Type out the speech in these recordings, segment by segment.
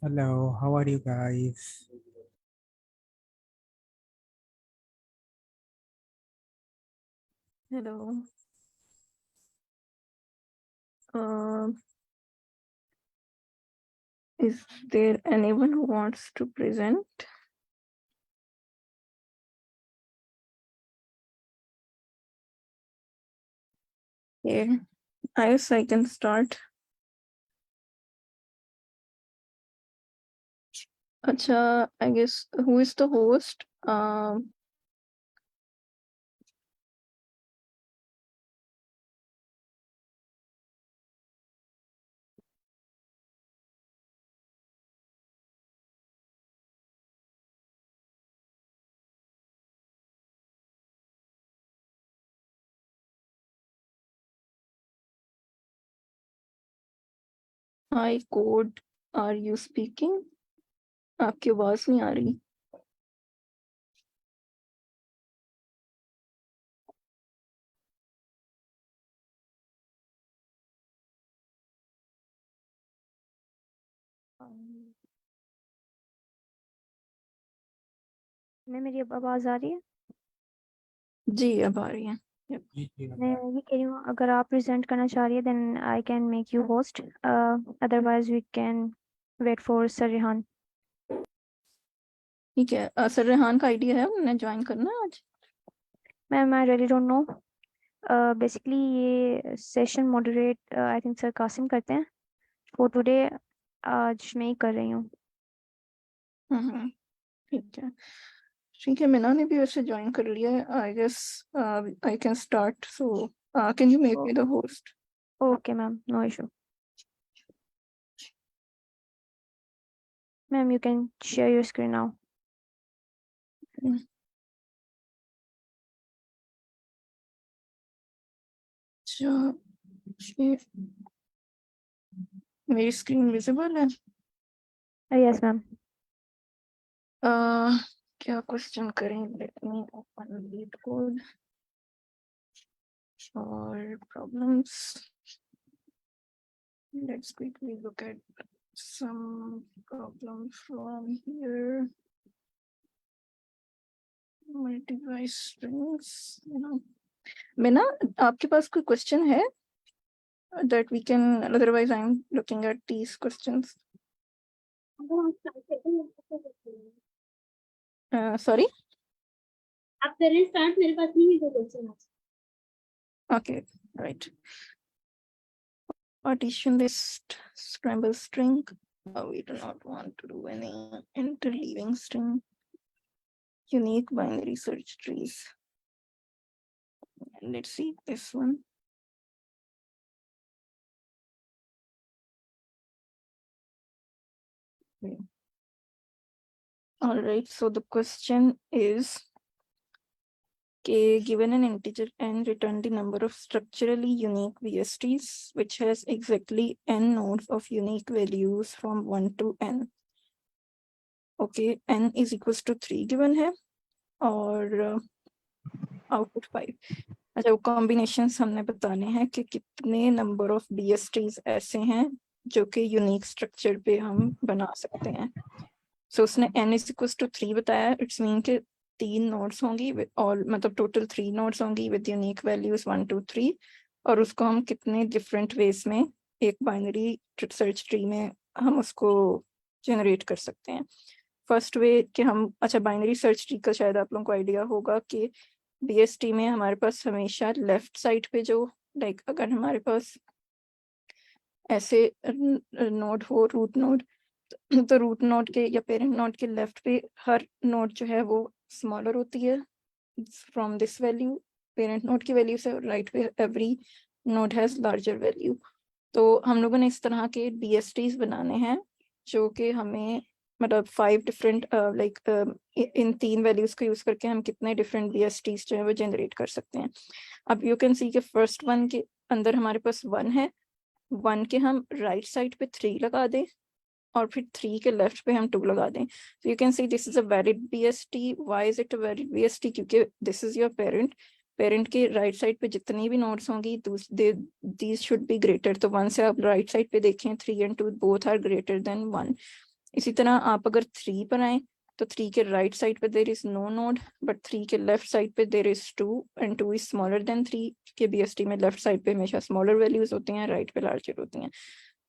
Hello, how are you guys? Hello. Um, is there anyone who wants to present? Yeah, I guess I can start. Acha, I guess who is the host? Hi, Code. Are you speaking? आपकी आवाज नहीं आ रही. मैं मेरी आवाज आ रही है? जी, अब आ रही है. मैं ये कह रही हूँ, अगर आप प्रेजेंट करना चाह रही है then I can make you host, otherwise we can wait for sir Rehan. ठीक है. सर रेहान का आइडिया है, उन्हें ज्वाइन करना है आज. Ma'am I really don't know. Basically ये session moderate I think sir Kasim करते हैं. फॉर टुडे आज मैं ही कर रही हूँ. ठीक है. ठीक है, मीना ने भी वैसे ज्वाइन कर लिया है. I guess I can start. So can you make me the host? Okay ma'am, no issue. Ma'am you can share your screen now. मेरी स्क्रीन विजिबल है? Yes ma'am. क्या क्वेश्चन करें? Let me open LeetCode और problems. Let's quickly look at some problems from here. Multi-device strings. Meena, आपके पास कोई question है? That we can, otherwise I'm looking at these questions. Sorry? आप करें start, मेरे पास नहीं है कोई question. Okay, right. Partition list, scramble string. We do not want to do any interleaving string. Unique binary search trees. And let's see this one. Okay. All right, so the question is, given an integer n, return the number of structurally unique BSTs, which has exactly n nodes of unique values from 1 to n. Okay, n is equals to 3 given है और output 5. अच्छा, वो combinations हमने बताने हैं कि कितने number of BSTs ऐसे हैं जो कि यूनिक स्ट्रक्चर पे हम बना सकते हैं. सो उसने n is equals to 3 बताया. इट्स मीन के 3 नोड्स होंगी और मतलब टोटल 3 नोड्स होंगी विद यूनिक वैल्यूज 1 2 3. और उसको हम कितने डिफरेंट वेज में एक बाइनरी सर्च ट्री में हम उसको जनरेट कर सकते हैं. फर्स्ट वे कि हम, अच्छा, बाइनरी सर्च ट्री का शायद आप लोगों को आइडिया होगा कि BST में हमारे पास हमेशा लेफ्ट साइड पे जो, लाइक अगर हमारे पास ऐसे नोड हो, रूट नोड, तो रूट नोड के या पेरेंट नोड के लेफ्ट पे हर नोड जो है वो स्मॉलर होती है from this value, parent node की वैल्यू से. राइट पे every node has larger value. तो हम लोगों ने इस तरह के BSTs बनाने हैं जो कि हमें मतलब 5 डिफरेंट लाइक इन 3 वैल्यूज को यूज करके हम कितने डिफरेंट BSTs जो है वो जनरेट कर सकते हैं. अब यू कैन सी कि फर्स्ट वन के अंदर हमारे पास 1 है. 1 के हम राइट साइड पे 3 लगा दें और फिर 3 के लेफ्ट पे हम 2 लगा दें. तो you can see this is a valid BST. Why is it a valid BST? क्योंकि दिस इज योर पेरेंट के राइट साइड पे जितनी भी नोड्स होंगी दीज शुड बी ग्रेटर. तो 1 से आप राइट साइड पे देखें 3 and 2 both are greater than 1. इसी तरह आप अगर 3 पर आए तो 3 के राइट साइड पे there is no node, but 3 के लेफ्ट साइड पे there is 2 and 2 is smaller than 3 के BST में लेफ्ट साइड पे हमेशा स्मॉलर वैल्यूज होती हैं, राइट पे लार्जर होती हैं।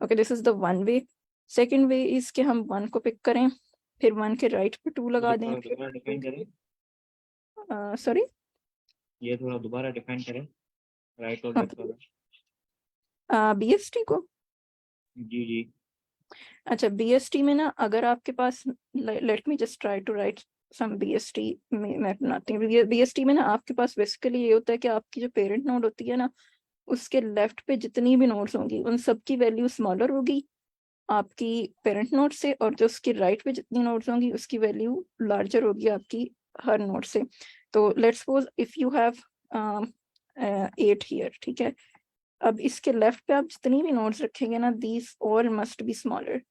Okay, this is the one way. Second way is कि हम 1 को पिक करें, फिर 1 के राइट पे 2 लगा दें। दोबारा डिफाइन करें, सॉरी, ये थोड़ा दोबारा डिफाइन करें, राइट और लेफ्ट वाला। BST को। जी जी। अच्छा, BST में ना अगर आपके पास, let me just try to write some BST में मैं बनाती हूँ। BST में ना आपके पास बेसिकली ये होता है कि आपकी जो पेरेंट नोड होती है ना, उसके लेफ्ट पे जितनी भी नोड्स होंगी उन सब की वैल्यू स्मॉलर होगी आपकी पेरेंट नोड से, और जो उसके राइट पे जितनी नोड्स होंगी उसकी वैल्यू लार्जर होगी आपकी हर नोड से। तो let's suppose if you have 8 here, ठीक है। अब इसके लेफ्ट पे आप जितनी भी नोड्स रखेंगे ना, these all must be smaller.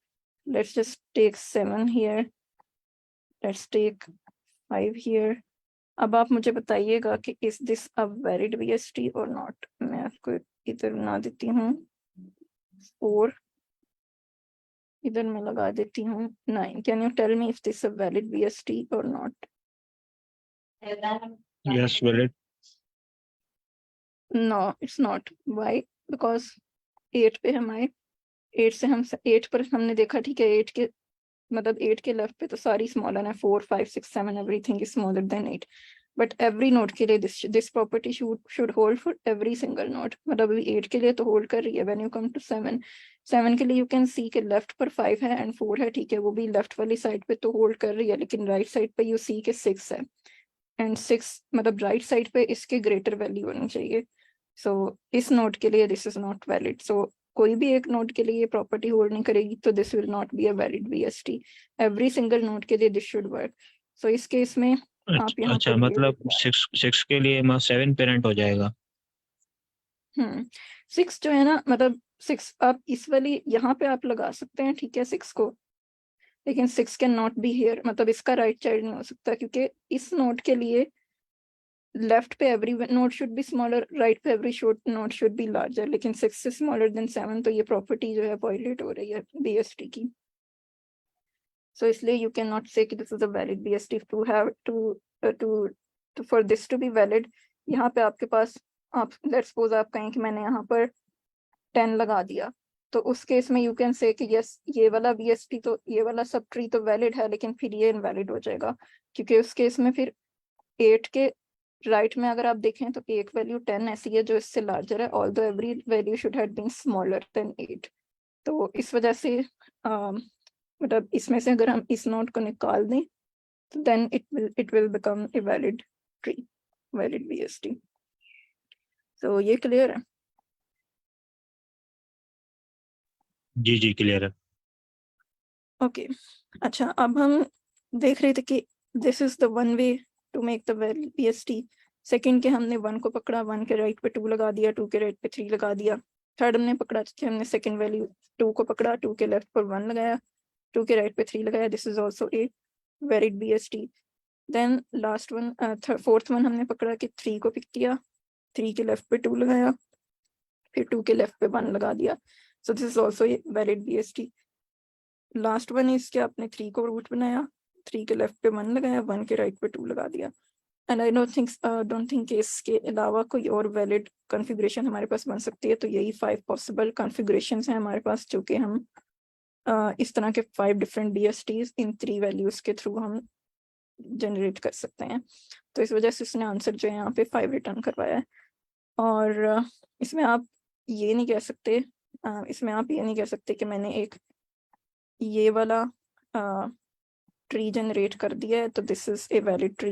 Let's just take 7 here, let's take 5 here. अब आप मुझे बताइएगा कि is this a valid BST और नॉट। मैं आपको इधर बना देती हूँ 4, इधर मैं लगा देती हूँ 9। Can you tell me if this a valid BST और not? Yes, valid. No, it's not. Why? Because 8 पे हम आए, 8 से हम 8 पर हमने देखा, ठीक है, 8 के मतलब 8 के लेफ्ट पे तो सारी स्मॉलर है, 4 5 6 7 everything is smaller than 8, but every node के लिए this property should hold for every single node. मतलब अभी 8 के लिए तो होल्ड कर रही है। व्हेन यू कम टू 7 के लिए यू कैन सी के लेफ्ट पर 5 है एंड 4 है, ठीक है, वो भी लेफ्ट वाली साइड पे तो होल्ड कर रही है, लेकिन राइट साइड पे यू सी के 6 है एंड 6 मतलब राइट साइड पे इसके ग्रेटर वैल्यू होनी चाहिए। सो इस नोड के लिए दिस इज नॉट वैलिड। सो कोई भी एक नोड के लिए ये प्रॉपर्टी होल्ड नहीं करेगी तो this will not be a valid BST। Every single node के लिए दिस शुड वर्क। सो इस केस में आप यहाँ अच्छा, पर मतलब 6 के लिए 7 पेरेंट हो जाएगा। 6 जो है ना, मतलब 6 आप इस वाली यहाँ पे आप लगा सकते हैं, ठीक है, 6 को, लेकिन 6 कैन नॉट बी हियर, मतलब इसका राइट चाइल्ड नहीं हो सकता, क्योंकि इस नोड के लिए लेफ्ट पे every node should be smaller, right पे every node should be larger, लेकिन 6 इज स्मॉलर देन 7, तो ये प्रॉपर्टी जो है वायलेट हो रही है BST की। सो इसलिए यू कैन नॉट से कि this is a valid BST to have two for this to be valid. यहाँ पे आपके पास, आप लेट्स सपोज आप कहें कि मैंने यहाँ पर 10 लगा दिया, तो उस केस में यू कैन से कि यस, ये वाला BST तो, ये वाला सब ट्री तो वैलिड है, लेकिन फिर ये इनवैलिड हो जाएगा, क्योंकि उस केस में फिर 8 के राइट में अगर आप देखें तो एक वैल्यू 10 ऐसी है जो इससे लार्जर है, although every value should have been smaller than 8। तो इस वजह से मतलब इसमें से अगर हम इस नोट को निकाल दें तो then it will become a valid tree, valid BST। तो ये क्लियर है? जी जी, क्लियर है। ओके अच्छा, अब हम देख रहे थे कि this is the one way to make the valid BST। Second के हमने 1 को पकड़ा, 1 के राइट पे 2 लगा दिया, 2 के राइट पे 3 लगा दिया। थर्ड हमने पकड़ा कि हमने सेकंड वैल्यू 2 को पकड़ा, 2 के लेफ्ट पर 1 लगाया, 2 के राइट पे 3 लगाया, this is also a valid BST। Then last one, fourth one हमने पकड़ा कि 3 को पिक किया, 3 के लेफ्ट पे 2 लगाया, फिर 2 के लेफ्ट पे 1 लगा दिया, so this is also a valid BST। Last one is कि आपने 3 को रूट बनाया, 3 के लेफ्ट पे 1 लगाया, 1 के राइट पे 2 लगा दिया। एंड आई डोंट थिंक इसके अलावा कोई और वैलिड कॉन्फ़िगरेशन हमारे पास बन सकती है। तो यही 5 पॉसिबल कॉन्फ़िगरेशंस हैं हमारे पास, जो कि हम इस तरह के 5 डिफरेंट BSTs इन 3 वैल्यूज के थ्रू हम जनरेट कर सकते हैं। तो इस वजह से उसने आंसर जो है यहाँ पे 5 रिटर्न करवाया है। और इसमें आप ये नहीं कह सकते, कि मैंने एक ये वाला ट्री जनरेट कर दिया है तो this is a valid tree,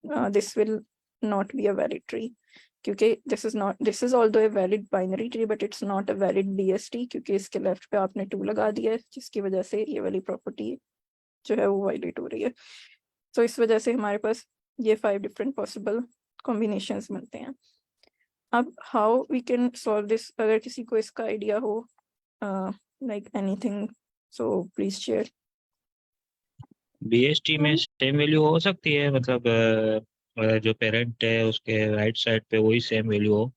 this will not be a valid tree, क्योंकि this is although a valid binary tree but it's not a valid BST, क्योंकि इसके लेफ्ट पे आपने 2 लगा दिया है, जिसकी वजह से ये वाली प्रॉपर्टी जो है वो वायलेट हो रही है। तो इस वजह से हमारे पास ये 5 डिफरेंट पॉसिबल कॉम्बिनेशंस बनते हैं। अब how we can solve this, अगर किसी को इसका आइडिया हो like anything, so please share. BST में सेम वैल्यू हो सकती है, मतलब जो पेरेंट है उसके राइट साइड पे वही सेम वैल्यू हो।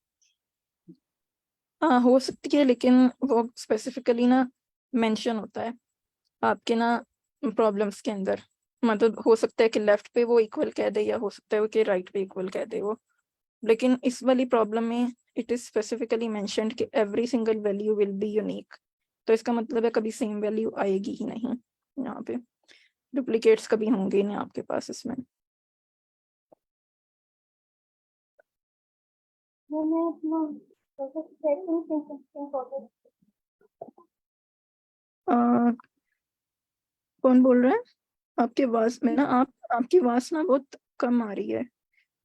हाँ हो सकती है, लेकिन वो स्पेसिफिकली ना मेंशन होता है, आपके ना प्रॉब्लम्स के अंदर, मतलब हो सकता है कि लेफ्ट पे वो इक्वल कह दे या हो सकता है कि राइट पे इक्वल कह दे वो, लेकिन इस वाली प्रॉब्लम में इट इज स्पेसिफिकली मेंशन्ड कि every single value will be unique. तो इसका मतलब है कभी सेम वैल्यू आएगी ही नहीं, यहाँ पे डुप्लीकेट्स कभी होंगे ही नहीं आपके पास इसमें। कौन बोल रहा है? आपकी आवाज में ना आपकी आवाज ना बहुत कम आ रही है,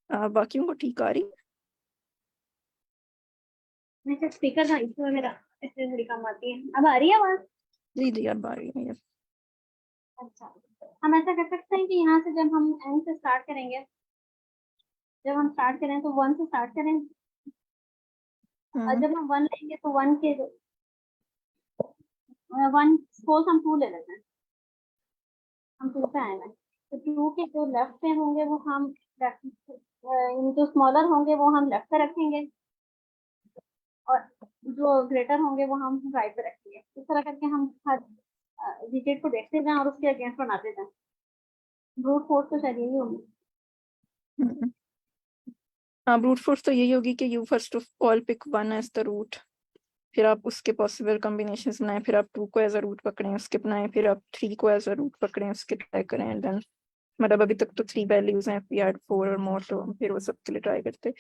बाकियों को ठीक आ रही है? मेरा स्पीकर का इशू है मेरा, इसलिए थोड़ी कम आती है। अब आ रही है आवाज? जी जी अब आ रही है। अच्छा, हम ऐसा कर सकते हैं कि यहाँ से जब हम एन से स्टार्ट करेंगे, जब हम स्टार्ट करें तो 1 से स्टार्ट करें, और जब हम 1 लेंगे तो 1 के 1 सपोज हम 2 ले लेते हैं, हम 2 पे आए हैं, तो 2 के जो लेफ्ट पे होंगे वो हम लेफ्ट, जो स्मॉलर होंगे वो हम लेफ्ट पे रखेंगे, और जो ग्रेटर होंगे वो हम राइट पे रखेंगे। इस तरह करके हम हर डिजिट को देखते जाएं और उसके अगेंस्ट बनाते जाएं। ब्रूट फोर्स तो शायद यही होगी। हाँ, ब्रूट फोर्स तो यही होगी कि you first of all pick 1 as the root, फिर आप उसके पॉसिबल कॉम्बिनेशंस बनाएं, फिर आप 2 को एज अ रूट पकड़ें उसके बनाएं, फिर आप 3 को एज अ रूट पकड़ें उसके ट्राई करें, एंड देन मतलब अभी तक तो 3 वैल्यूज हैं, वी हैड 4 और मोर, तो हम फिर वो सब के लिए ट्राई करते।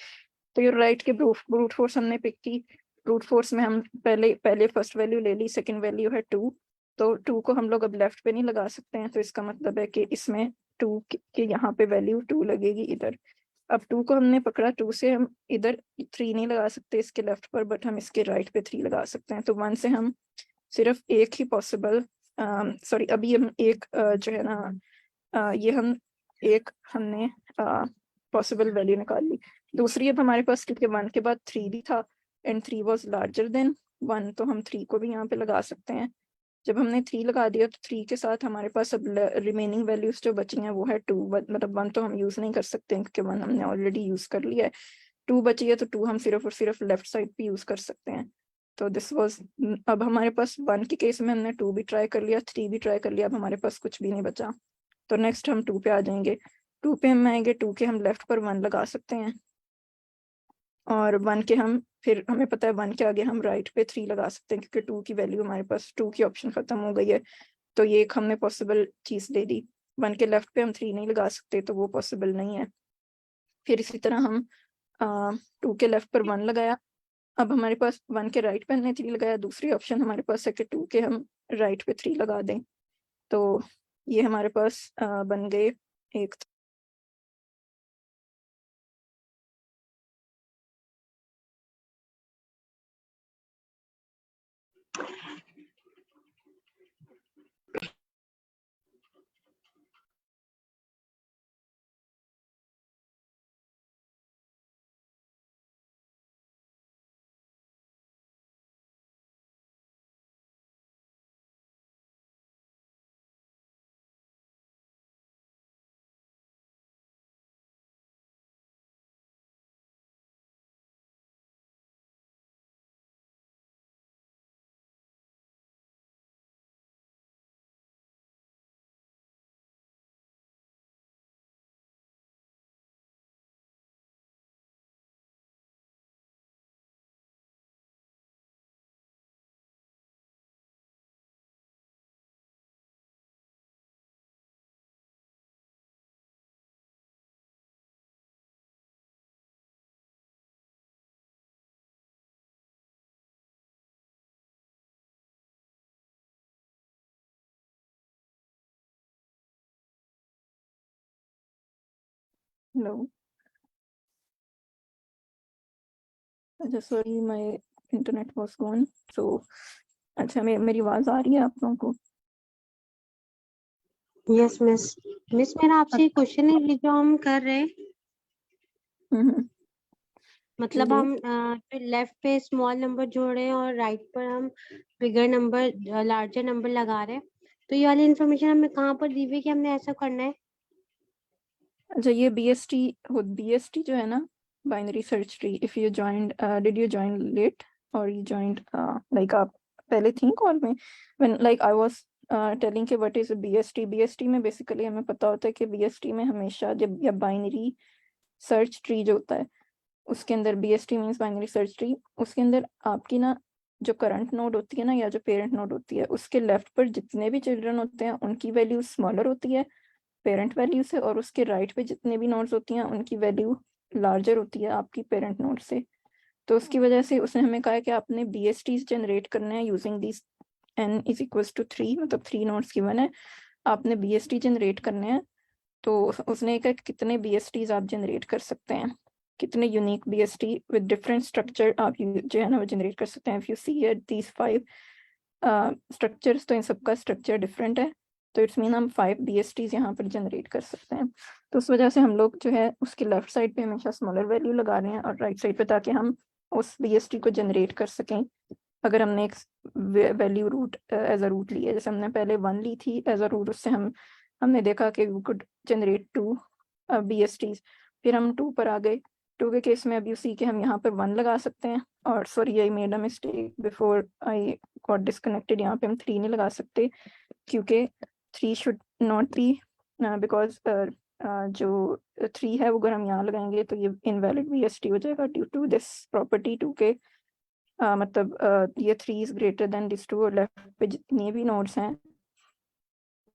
तो यू राइट के ब्रूट फोर्स हमने पिक की। ब्रूट फोर्स में हम पहले फर्स्ट वैल्यू ले ली, सेकंड वैल्यू है 2, तो 2 को हम लोग अब लेफ्ट पे नहीं लगा सकते हैं, तो इसका मतलब है कि इसमें 2 के यहाँ पे वैल्यू 2 लगेगी इधर। अब 2 को हमने पकड़ा, 2 से हम इधर 3 नहीं लगा सकते इसके लेफ्ट पर, बट हम इसके राइट पे 3 लगा सकते हैं। तो 1 से हम सिर्फ एक ही पॉसिबल, सॉरी अभी हम एक जो है ना ये हम एक हमने पॉसिबल वैल्यू निकाल ली। दूसरी अब हमारे पास क्योंकि 1 के बाद 3 भी था एंड 3 वाज लार्जर देन 1, तो हम 3 को भी यहाँ पे लगा सकते हैं। जब हमने 3 लगा दिया तो 3 के साथ हमारे पास अब रिमेनिंग वैल्यूज जो बची हैं वो है 2, मतलब 1 तो हम यूज नहीं कर सकते हैं क्योंकि 1 हमने ऑलरेडी यूज कर लिया है। 2 बची है तो 2 हम सिर्फ और सिर्फ लेफ्ट साइड पे यूज कर सकते हैं। तो दिस वाज, अब हमारे पास 1 के केस में हमने 2 भी ट्राई कर लिया, 3 भी ट्राई कर लिया, अब हमारे पास कुछ भी नहीं बचा। तो नेक्स्ट हम 2 पे आ जाएंगे। 2 पे हम आएंगे, 2 के हम लेफ्ट पर 1 लगा सकते हैं, और 1 के हम फिर हमें पता है 1 के आगे हम राइट पे 3 लगा सकते हैं क्योंकि 2 की वैल्यू हमारे पास 2 की ऑप्शन खत्म हो गई है, तो ये एक हमने पॉसिबल चीज ले ली। 1 के लेफ्ट पे हम 3 नहीं लगा सकते तो वो पॉसिबल नहीं है। फिर इसी तरह हम 2 के लेफ्ट पर 1 लगाया, अब हमारे पास 1 के राइट पे हमने 3 लगाया, दूसरी ऑप्शन हमारे पास है कि 2 के हम राइट पे 3 लगा दें, तो ये हमारे पास बन गए एक। हेलो, अच्छा sorry my internet was gone. So अच्छा, मेरी आवाज आ रही है आप लोगों को? Yes miss. मिस मेरा आपसे एक क्वेश्चन है, ये जो हम कर रहे हैं हम्म, मतलब जी। हम लेफ्ट पे स्मॉल नंबर जोड़ रहे हैं और राइट पर हम बिगर नंबर लार्जर नंबर लगा रहे हैं, तो ये वाली इन्फॉर्मेशन हमें कहाँ पर दी हुई है कि हमने ऐसा करना है? अच्छा, ये BST जो है ना, binary search tree, if you joined, did you join late और यू जॉइंड लाइक आप पहले थी कॉल में, when like I was telling के व्हाट इज बीएसटी। बीएसटी में बेसिकली हमें पता होता है कि बीएसटी में हमेशा जब या बाइनरी सर्च ट्री जो होता है उसके अंदर BST means binary search tree, उसके अंदर आपकी ना जो करंट नोड होती है ना या जो पेरेंट नोड होती है उसके लेफ्ट पर जितने भी चिल्ड्रन होते हैं उनकी वैल्यू स्मॉलर होती है पेरेंट वैल्यू से, और उसके राइट पे जितने भी नोड्स होती हैं उनकी वैल्यू लार्जर होती है आपकी पेरेंट नोड से। तो उसकी वजह से उसने हमें कहा है कि आपने बीएसटीज जनरेट करने हैं using this n is equals to 3, मतलब 3 नोड्स गिवन है, आपने बीएसटी जनरेट करने हैं। तो उसने कहा कितने बीएसटीज आप जनरेट कर सकते हैं, कितने unique BST with different structure आप जो है ना वो जनरेट कर सकते हैं। If you see here these 5 structures, तो इन सबका स्ट्रक्चर डिफरेंट है, तो इट्स मीन हम 5 बीएसटीज यहाँ पर जनरेट कर सकते हैं। तो उस वजह से हम लोग जो है उसके लेफ्ट साइड पे हमेशा स्मॉलर वैल्यू लगा रहे हैं और राइट साइड पे, ताकि हम उस बीएसटी को जनरेट कर सकें। अगर हमने एक value root as a root ली है, जैसे हमने पहले 1 ली थी एज अ रूट, उससे हमने देखा कि वी कुड जनरेट 2 बीएसटीज, फिर हम 2 पर आ गए। 2 के केस में अब यू सी के हम यहाँ पर 1 लगा सकते हैं, और sorry I made a mistake before I got disconnected, यहाँ पे हम 3 नहीं लगा सकते क्योंकि 3 शुड नॉट बी बिकॉज जो 3 है वो अगर हम यहाँ लगाएंगे तो ये इनवैलिड बीएसटी हो जाएगा ड्यू टू दिस प्रॉपर्टी 2 के मतलब ये 3 इज ग्रेटर देन दिस 2, और लेफ्ट पे जितनी भी नोड्स हैं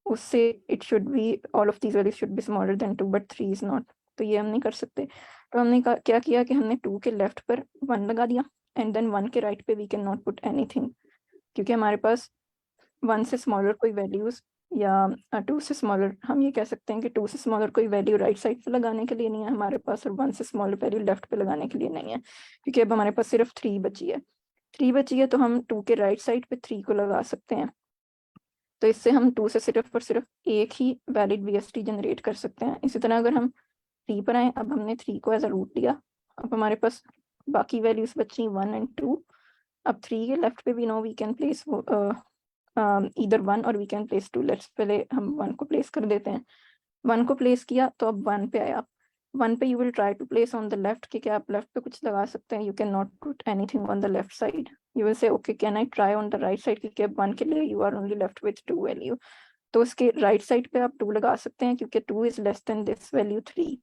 उससे it should be all of these values should be smaller than 2 but 3 is not. तो ये हम नहीं कर सकते। तो हमने क्या किया कि हमने 2 के लेफ्ट पर 1 लगा दिया एंड देन 1 के राइट पे we can not put anything, क्योंकि हमारे पास 1 से स्मॉलर कोई वैल्यूज या 2 से स्मॉलर, हम ये कह सकते हैं कि 2 से स्मॉलर कोई वैल्यू राइट साइड पे लगाने के लिए नहीं है हमारे पास, और 1 से स्मॉलर वैल्यू लेफ्ट पे लगाने के लिए नहीं है, क्योंकि अब हमारे पास सिर्फ 3 बची है। 3 बची है तो हम 2 के राइट साइड पे 3 को लगा सकते हैं। तो इससे हम 2 से सिर्फ और सिर्फ एक ही वैलिड बीएसटी जनरेट कर सकते हैं। इसी तरह अगर हम 3 पर आए, अब हमने 3 को एज अ रूट लिया, अब हमारे पास बाकी वैल्यूज बची 1 एंड 2। अब 3 के लेफ्ट पे भी no we can place either 1 और वी कैन प्लेस 2। लेट्स पहले हम 1 को प्लेस कर देते हैं। 1 को प्लेस किया तो अब 1 पे आया। 1 पे you will try to place on the left, कि क्या आप लेफ्ट पे कुछ लगा सकते हैं, you can not put anything on the left side. You will say okay can I try on the right side, क्योंकि अब 1 के लिए you are only left with 2 value, तो उसके राइट साइड पे आप 2 लगा सकते हैं क्योंकि 2 is less than this value 3,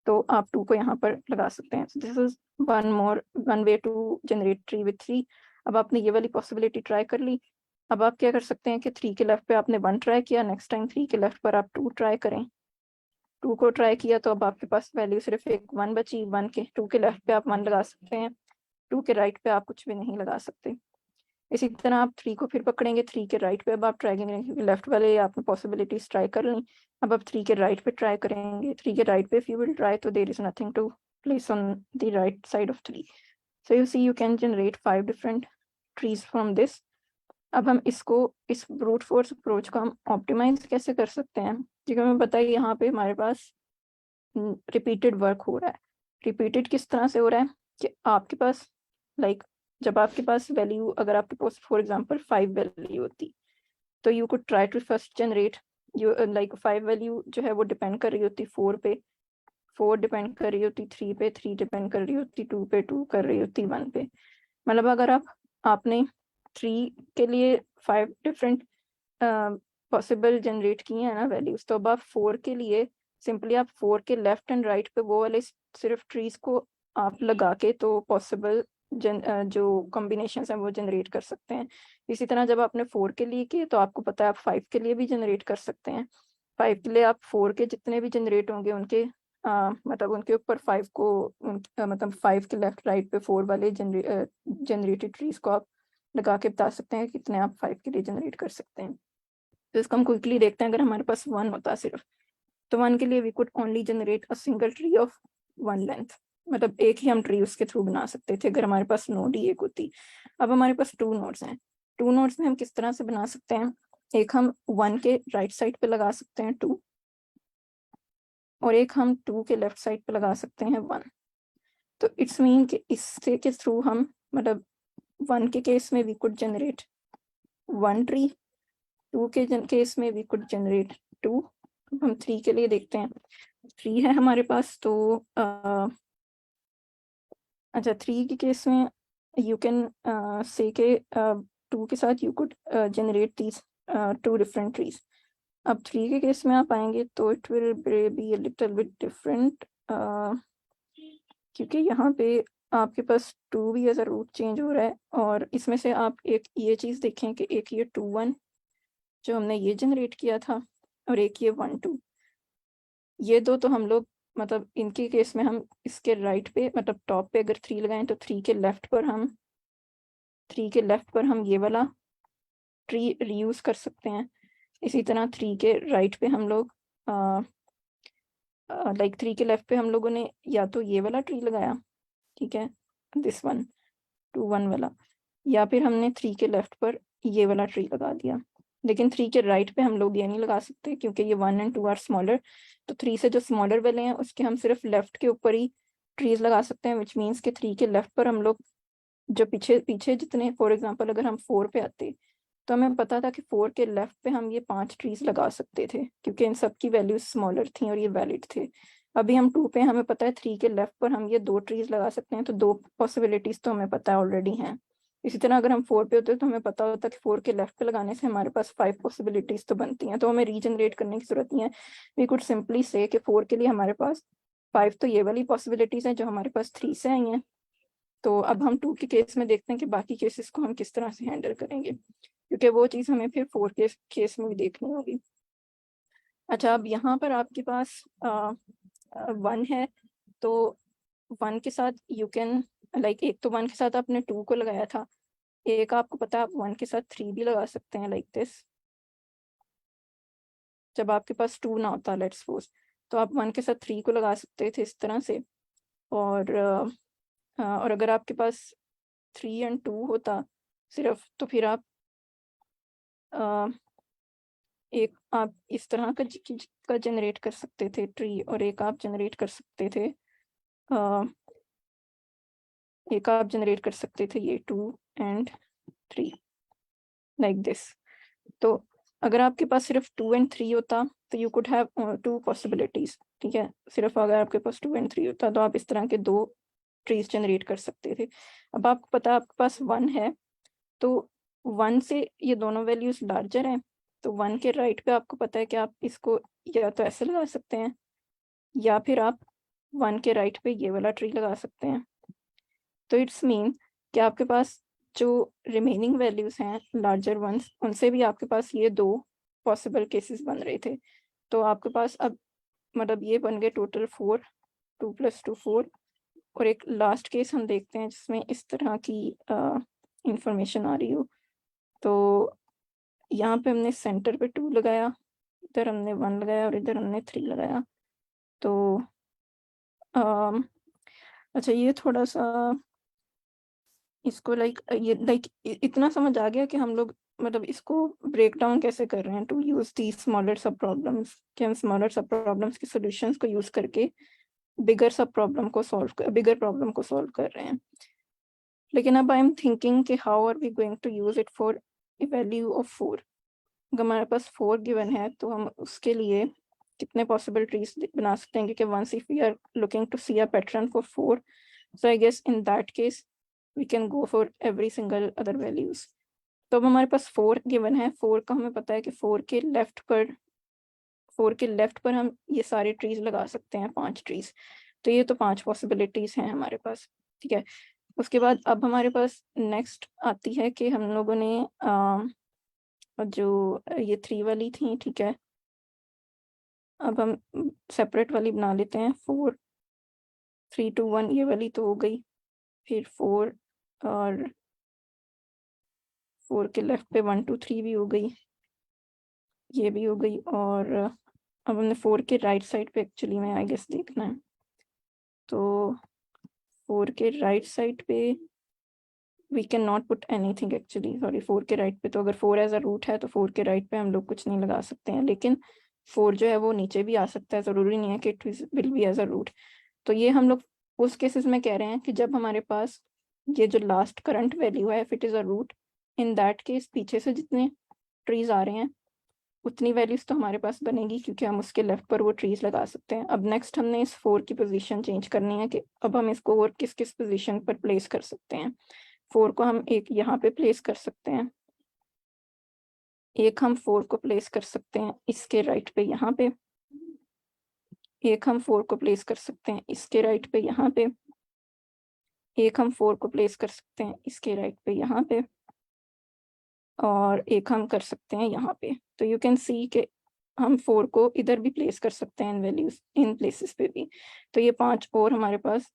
तो आप 2 को यहाँ पर लगा सकते हैं। This is one way to generate tree with 3। अब आपने ये वाली पॉसिबिलिटी ट्राई कर ली। अब आप क्या कर सकते हैं कि 3 के लेफ्ट पे आपने 1 ट्राई किया, नेक्स्ट टाइम 3 के लेफ्ट पर आप 2 ट्राई करें। 2 को ट्राई किया तो अब आपके पास वैल्यू सिर्फ एक 1 बची। 2 के लेफ्ट पे आप 1 लगा सकते हैं, 2 के राइट पे आप कुछ भी नहीं लगा सकते। इसी तरह आप 3 को फिर पकड़ेंगे, 3 के राइट पे अब आप ट्राई करेंगे, क्योंकि लेफ्ट वाले आपने पॉसिबिलिटीज ट्राई कर ली। अब आप 3 के राइट पे ट्राई करेंगे। 3 के राइट पे इफ यू विल ट्राई तो there is nothing to place on the right side of 3। So you see you can generate 5 different trees from this. अब हम इस ब्रूट फोर्स अप्रोच को हम ऑप्टिमाइज कैसे कर सकते हैं, क्योंकि हमें पता है यहाँ पे हमारे पास रिपीटेड वर्क हो रहा है। रिपीटेड किस तरह से हो रहा है कि आपके पास जब आपके पास वैल्यू, अगर आपके पास फॉर एग्जांपल 5 वैल्यू होती, तो you could try to first generate you 5 value जो है वो डिपेंड कर रही होती 4 पे, 4 डिपेंड कर रही होती 3 पे, 3 डिपेंड कर रही होती 2 पे, 2 कर रही होती 1 पे। मतलब अगर आपने 3 के लिए 5 डिफरेंट पॉसिबल जनरेट किए हैं ना वैल्यूज, तो अब आप 4 के लिए सिंपली आप 4 के लेफ्ट एंड राइट पे वो वाले सिर्फ ट्रीज को आप लगा के तो पॉसिबल जो कॉम्बिनेशंस हैं वो जनरेट कर सकते हैं। इसी तरह जब आपने 4 के लिए किए तो आपको पता है आप 5 के लिए भी जनरेट कर सकते हैं। 5 के लिए आप 4 के जितने भी जनरेट होंगे उनके मतलब उनके ऊपर 5 को मतलब 5 के लेफ्ट राइट पे 4 वाले जनरेटेड ट्रीज को आप लगा के बता सकते हैं कितने आप 5 के लिए जनरेट कर सकते हैं। तो इसको हम क्विकली देखते हैं। अगर हमारे पास 1 होता सिर्फ, तो 1 के लिए we could only generate a single tree of 1 length, मतलब एक ही हम ट्री उसके थ्रू बना सकते थे अगर हमारे पास नोड ही एक होती। अब हमारे पास 2 नोड्स हैं। 2 नोड्स में हम किस तरह से बना सकते हैं, एक हम 1 के राइट साइड पे लगा सकते हैं 2, और एक हम 2 के लेफ्ट साइड पे लगा सकते हैं 1। तो इट्स मीन कि इससे के थ्रू हम मतलब 1 के केस में वी कुड जनरेट 1 ट्री, 2 के केस में वी कुड जनरेट 2। हम 3 के लिए देखते हैं। 3 है हमारे पास, तो अच्छा 3 के केस में यू कैन से के 2 के साथ you could generate these 2 different trees. अब 3 के केस में आप आएंगे तो it will be a little bit different, क्योंकि यहाँ पे आपके पास 2 भी एज अ रूट चेंज हो रहा है, और इसमें से आप एक ये चीज़ देखें कि एक ये 2 1 जो हमने ये जनरेट किया था, और एक ये 1 2, ये दो तो हम लोग मतलब इनके केस में हम इसके राइट पे मतलब टॉप पे अगर 3 लगाएं तो 3 के लेफ्ट पर हम ये वाला ट्री रीयूज कर सकते हैं। इसी तरह 3 के राइट पे हम लोग लाइक 3 के लेफ्ट पे हम लोगों ने या तो ये वाला ट्री लगाया, ठीक है, दिस वन 2 1 वाला, या फिर हमने 3 के लेफ्ट पर ये वाला ट्री लगा दिया। लेकिन 3 के राइट पे हम लोग ये नहीं लगा सकते क्योंकि ये 1 and 2 आर स्मॉलर, तो 3 से जो स्मॉलर वाले हैं उसके हम सिर्फ लेफ्ट के ऊपर ही ट्रीज लगा सकते हैं, विच मीन्स कि 3 के लेफ्ट पर हम लोग जो पीछे जितने, फॉर एग्जांपल अगर हम 4 पे आते तो हमें पता था कि 4 के लेफ्ट पे हम ये 5 ट्रीज लगा सकते थे क्योंकि इन सब की वैल्यूज स्मॉलर थी और ये वैलिड थे। अभी हम 2 पे हमें पता है 3 के लेफ्ट पर हम ये 2 ट्रीज लगा सकते हैं, तो 2 पॉसिबिलिटीज तो हमें पता है ऑलरेडी हैं। इसी तरह अगर हम 4 पे होते तो हमें पता होता कि 4 के लेफ्ट पे लगाने से हमारे पास 5 पॉसिबिलिटीज तो बनती हैं, तो हमें रीजनरेट करने की जरूरत नहीं है। वी कुड सिंपली से कि 4 के लिए हमारे पास 5 तो ये वाली पॉसिबिलिटीज हैं जो हमारे पास 3 से आई हैं। तो अब हम 2 के केस में देखते हैं कि बाकी केसेस को हम किस तरह से हैंडल करेंगे, क्योंकि वो चीज़ हमें फिर 4 के केस में भी देखनी होगी। अच्छा, अब यहाँ पर आपके पास 1 है, तो 1 के साथ यू कैन लाइक एक तो 1 के साथ आपने 2 को लगाया था, एक आपको पता है आप 1 के साथ 3 भी लगा सकते हैं लाइक दिस, जब आपके पास 2 ना होता लेट्स सपोज, तो आप 1 के साथ 3 को लगा सकते थे इस तरह से। और अगर आपके पास 3 and 2 होता सिर्फ, तो फिर आप एक आप इस तरह का जनरेट कर सकते थे ट्री, और एक आप जनरेट कर सकते थे ये 2 and 3 लाइक दिस। तो अगर आपके पास सिर्फ 2 and 3 होता तो यू कुड हैव 2 पॉसिबिलिटीज, ठीक है, सिर्फ अगर आपके पास 2 and 3 होता तो आप इस तरह के 2 ट्रीज जनरेट कर सकते थे। अब आपको पता है आपके पास 1 है, तो 1 से ये दोनों वैल्यूज लार्जर हैं, तो 1 के राइट पे आपको पता है कि आप इसको या तो ऐसे लगा सकते हैं या फिर आप 1 के राइट पे ये वाला ट्री लगा सकते हैं। तो इट्स मीन कि आपके पास जो रिमेनिंग वैल्यूज हैं लार्जर वंस, उनसे भी आपके पास ये 2 पॉसिबल केसेस बन रहे थे। तो आपके पास अब मतलब ये बन गए टोटल 4, 2 + 2 4, और एक लास्ट केस हम देखते हैं जिसमें इस तरह की इंफॉर्मेशन आ रही हो। तो यहाँ पे हमने सेंटर पे 2 लगाया, इधर हमने 1 लगाया और इधर हमने 3 लगाया। तो अच्छा, ये थोड़ा सा इसको लाइक इतना समझ आ गया कि हम लोग मतलब इसको ब्रेक डाउन कैसे कर रहे हैं टू यूज दी स्मॉलर सब प्रॉब्लम्स, कि हम स्मॉलर सब प्रॉब्लम्स के सॉल्यूशंस को यूज करके बिगर प्रॉब्लम को सॉल्व कर रहे हैं। लेकिन अब आई एम थिंकिंग कि how are we going to use it for a value of 4। अगर हमारे पास 4 गिवन है तो हम उसके लिए कितने पॉसिबल ट्रीज बना सकते हैं, क्योंकि once if we are looking to see a pattern for 4, so I guess in that case we can go for every single other values. तो अब हमारे पास 4 गिवन है, 4 का हमें पता है कि 4 के लेफ्ट पर हम ये सारे ट्रीज लगा सकते हैं, 5 ट्रीज। तो ये तो 5 पॉसिबिलिटीज हैं हमारे पास, ठीक है। उसके बाद अब हमारे पास नेक्स्ट आती है कि हम लोगों ने जो ये 3 वाली थी, ठीक है, अब हम सेपरेट वाली बना लेते हैं। 4 3 2 1 ये वाली तो हो गई, फिर 4 और 4 के लेफ्ट पे 1 2 3 भी हो गई, ये भी हो गई, और अब हमने 4 के राइट साइड पे एक्चुअली में आई गेस देखना है। तो 4 के राइट साइड पे we can not put anything actually, sorry 4 के राइट पे तो अगर 4 एज अ रूट है तो 4 के राइट पे हम लोग कुछ नहीं लगा सकते हैं, लेकिन 4 जो है वो नीचे भी आ सकता है, ज़रूरी नहीं है कि it will be as a root. तो ये हम लोग उस केसेस में कह रहे हैं कि जब हमारे पास ये जो लास्ट करंट वैल्यू है, if it is a root, in that case पीछे से जितने ट्रीज आ रहे हैं उतनी वैल्यूज तो हमारे पास बनेगी, क्योंकि हम उसके लेफ्ट पर वो ट्रीज लगा सकते हैं। अब नेक्स्ट हमने इस 4 की पोजीशन चेंज करनी है कि अब हम इसको और किस किस पोजीशन पर प्लेस कर सकते हैं। 4 को हम एक यहाँ पे प्लेस कर सकते हैं, एक हम 4 को प्लेस कर सकते हैं इसके राइट पे यहाँ पे, एक हम 4 को प्लेस कर सकते हैं इसके राइट पे यहाँ पे, एक हम 4 को प्लेस कर सकते हैं इसके राइट पे यहाँ पे, और एक हम कर सकते हैं यहाँ पे। तो यू कैन सी कि हम 4 को इधर भी प्लेस कर सकते हैं इन वैल्यूज इन प्लेसेस पे भी। तो ये 5 और हमारे पास,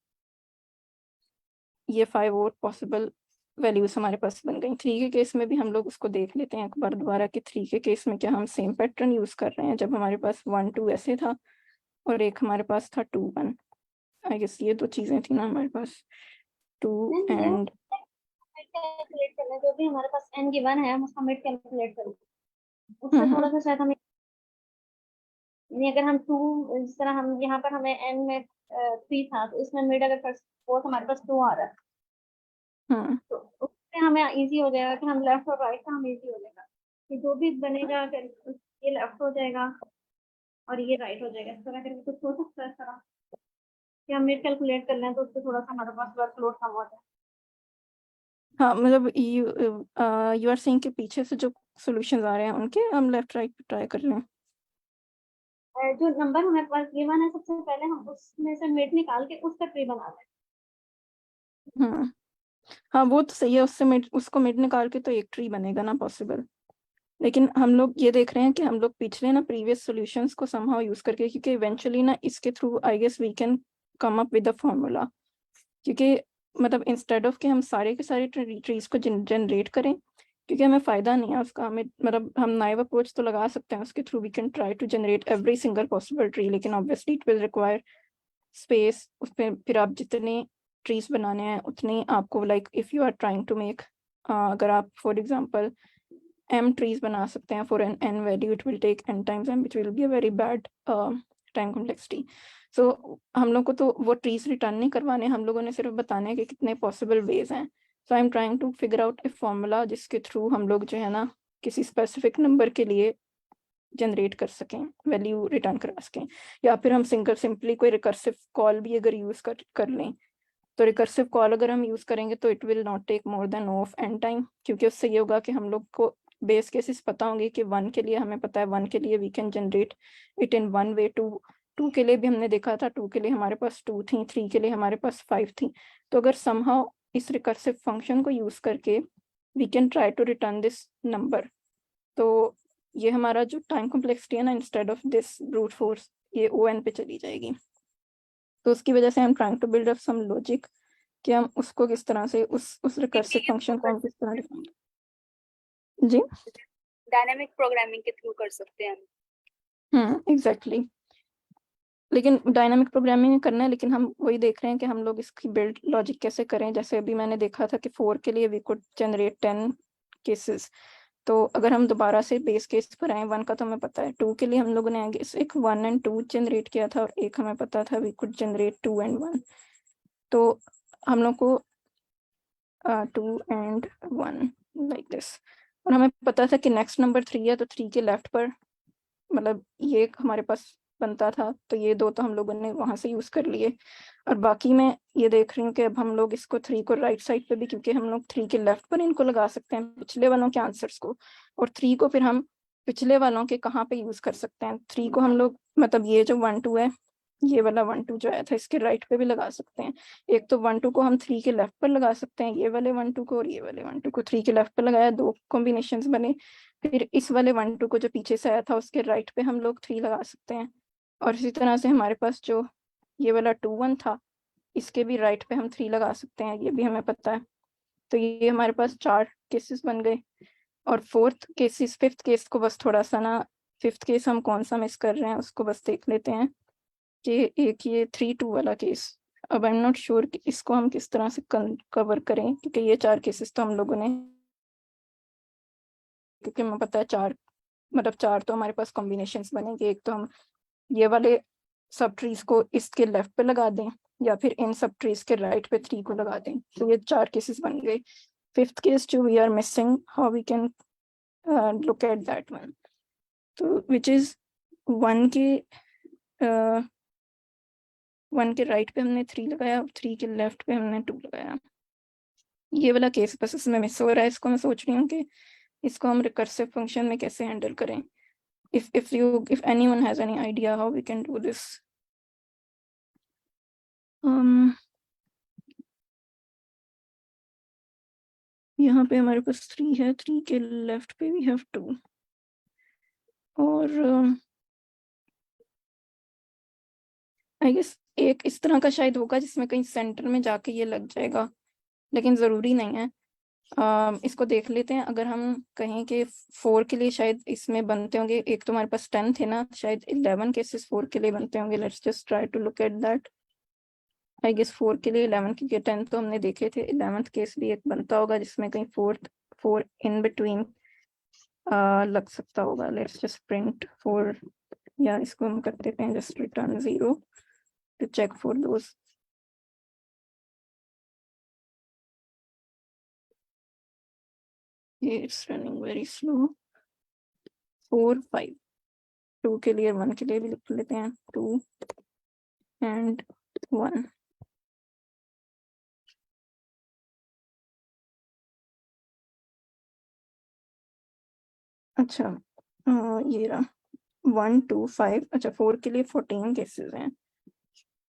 ये 5 और पॉसिबल वैल्यूज हमारे पास बन गई। 3 के केस में भी हम लोग उसको देख लेते हैं एक बार दोबारा कि 3 के केस में क्या हम सेम पैटर्न यूज कर रहे हैं जब हमारे पास 1 2 ऐसे था और एक हमारे पास था 2 1। आई गेस ये दो चीजें थी ना हमारे पास, 2 एंड कैलकुलेट करना है, जो भी हमारे पास n गिवन है हम उसका मिड कैलकुलेट करेंगे, उससे थोड़ा सा शायद हमें, यानी अगर हम 2 जिस तरह हम यहाँ पर हमें n में 3 था तो इसमें मिड अगर फर्स्ट फोर्थ हमारे पास 2 आ रहा है तो उससे हमें इजी हो जाएगा कि हम लेफ्ट और राइट का हम इजी हो जाएगा कि जो भी बनेगा अगर ये लेफ्ट हो जाएगा और ये राइट हो जाएगा, इस तरह करके कुछ हो सकता है इस तरह कि हम मिड कैलकुलेट कर लें तो उससे थोड़ा सा हमारे पास वर्कलोड कम हो जाए। हाँ, मतलब यू आर सेइंग कि पीछे से जो सॉल्यूशंस आ रहे हैं उनके हम लेफ्ट राइट पे ट्राई कर लें। जो नंबर हमारे पास गिवन है सबसे पहले हम उसमें से मिड निकाल के उसका ट्री बना दें। हाँ वो तो सही है, उससे मिड, उसको मिड निकाल के तो एक ट्री बनेगा ना पॉसिबल। लेकिन हम लोग ये देख रहे हैं कि हम लोग पिछले ना प्रीवियस सॉल्यूशंस को समहाउ यूज करके, क्योंकि इवेंचुअली ना इसके through I guess we can come up with a formula, क्योंकि मतलब इंस्टेड ऑफ कि हम सारे के सारे ट्रीज को जनरेट करें, क्योंकि हमें फ़ायदा नहीं है उसका, हमें मतलब हम नाइव अप्रोच तो लगा सकते हैं उसके through, we can try to generate every single possible tree, लेकिन obviously it will require space. उस पर फिर आप जितने ट्रीज बनाने हैं उतने आपको, like if you are trying to make, अगर आप फॉर एग्जांपल m trees बना सकते हैं for an n value, it will take n times m, which will be a very bad time complexity. So हम लोग को तो वो trees रिटर्न नहीं करवाने, हम लोगों ने सिर्फ बताने कि कितने possible ways हैं। So I'm trying to figure out a formula जिसके थ्रू हम लोग जो है ना किसी स्पेसिफिक नंबर के लिए जनरेट कर सकें, वैल्यू रिटर्न करा सकें, या फिर हम सिंपली कोई रिकर्सिव कॉल भी अगर यूज कर लें। तो रिकर्सिव कॉल अगर हम यूज करेंगे तो it will not take more than of n time, क्योंकि उससे ये होगा कि हम लोग को बेस केसेस पता होंगे कि 1 के लिए हमें पता है 1 के लिए we can generate it in 1 way, 2 के लिए भी हमने देखा था 2 के लिए हमारे पास 2 थी, 3 के लिए हमारे पास 5 थी। तो अगर समहाउ इस रिकर्सिव फंक्शन को यूज करके we can try to return this number, तो ये हमारा जो टाइम कॉम्प्लेक्सिटी है ना, instead of this brute force ये ON पे चली जाएगी। तो उसकी वजह से हम trying to build up some logic कि हम उसको किस तरह से उस रिकर्सिव फंक्शन को हम किस तरह डिफाइन। जी डायनामिक प्रोग्रामिंग के थ्रू कर सकते हैं हम। एग्जैक्टली। लेकिन डायनामिक प्रोग्रामिंग करना है, लेकिन हम वही देख रहे हैं कि हम लोग इसकी बिल्ड लॉजिक कैसे करें। जैसे अभी मैंने देखा था कि 4 के लिए वी कुड जनरेट 10 केसेस, तो अगर हम दोबारा से बेस केस पर आए, 1 का तो हमें पता है, 2 के लिए हम लोगों ने एक 1 and 2 जनरेट किया था और एक हमें पता था वी कुड जनरेट 2 and 1। तो हम लोग को 2 and 1 लाइक दिस, और हमें पता था कि नेक्स्ट नंबर 3 है, तो 3 के लेफ्ट पर मतलब ये हमारे पास बनता था, तो ये 2 तो हम लोगों ने वहां से यूज कर लिए। और बाकी मैं ये देख रही हूँ कि अब हम लोग इसको 3 को राइट साइड पे भी, क्योंकि हम लोग 3 के लेफ्ट पर इनको लगा सकते हैं पिछले वालों के आंसर्स को, और 3 को फिर हम पिछले वालों के कहाँ पे यूज कर सकते हैं। 3 को हम लोग मतलब ये जो 1 2 है, ये वाला 1 2 जो आया था इसके राइट पे भी लगा सकते हैं। एक तो 1 2 को हम 3 के लेफ्ट पर लगा सकते हैं, ये वाले 1 2 को, और ये वाले 1 2 को 3 के लेफ्ट पर लगाया, 2 कॉम्बिनेशंस बने। फिर इस वाले 1 2 को जो पीछे से आया था उसके राइट पे हम लोग 3 लगा सकते हैं, और इसी तरह से हमारे पास जो ये वाला 2 1 था इसके भी राइट पे हम 3 लगा सकते हैं, ये भी हमें पता है। तो ये हमारे पास 4 केसेस बन गए। और फिफ्थ केस को बस थोड़ा सा ना, फिफ्थ केस हम कौन सा मिस कर रहे हैं उसको बस देख लेते हैं कि एक ये 3 2 वाला केस। अब आई एम नॉट श्योर कि इसको हम किस तरह से कवर करें, क्योंकि ये 4 केसेस तो हम लोगों ने, क्योंकि हमें पता है 4 मतलब 4 तो हमारे पास कॉम्बिनेशंस बनेंगे। एक तो हम ये वाले सब ट्रीज को इसके लेफ्ट पे लगा दें, या फिर इन सब ट्रीज के राइट पे 3 को लगा दें, तो ये 4 केसेस बन गए। फिफ्थ केस जो we are missing, how we can look at that one, तो विच इज 1 के राइट पे हमने 3 लगाया, 3 के लेफ्ट पे हमने 2 लगाया। ये वाला केस बस इसमें मिस हो रहा है। इसको मैं सोच रही हूँ कि इसको हम रिकर्सिव फंक्शन में कैसे हैंडल करें? if anyone has any idea how we can do this. यहाँ पे हमारे पास 3 है, 3 के लेफ्ट पे we have 2 और आई गेस एक इस तरह का शायद होगा जिसमें कहीं सेंटर में जाके ये लग जाएगा, लेकिन ज़रूरी नहीं है। इसको देख लेते हैं। अगर हम कहें कि 4 के लिए शायद इसमें बनते होंगे, एक तो हमारे पास 10 थे ना, शायद 11 केसेस 4 के लिए बनते होंगे। Let's just try to look at that. I guess 4 के लिए 11 के 10 तो हमने देखे थे, 11th केस भी एक बनता होगा जिसमें कहीं 4 इन बिटवीन लग सकता होगा। लेट्स जस्ट प्रिंट 4 या इसको हम कर देते हैं just return 0 to check for those. It's running very slow. 4 5 2 के लिए 1 के लिए भी लिख लेते हैं 2 and 1। अच्छा ये रहा 1 2 5। अच्छा 4 के लिए 14 केसेस हैं।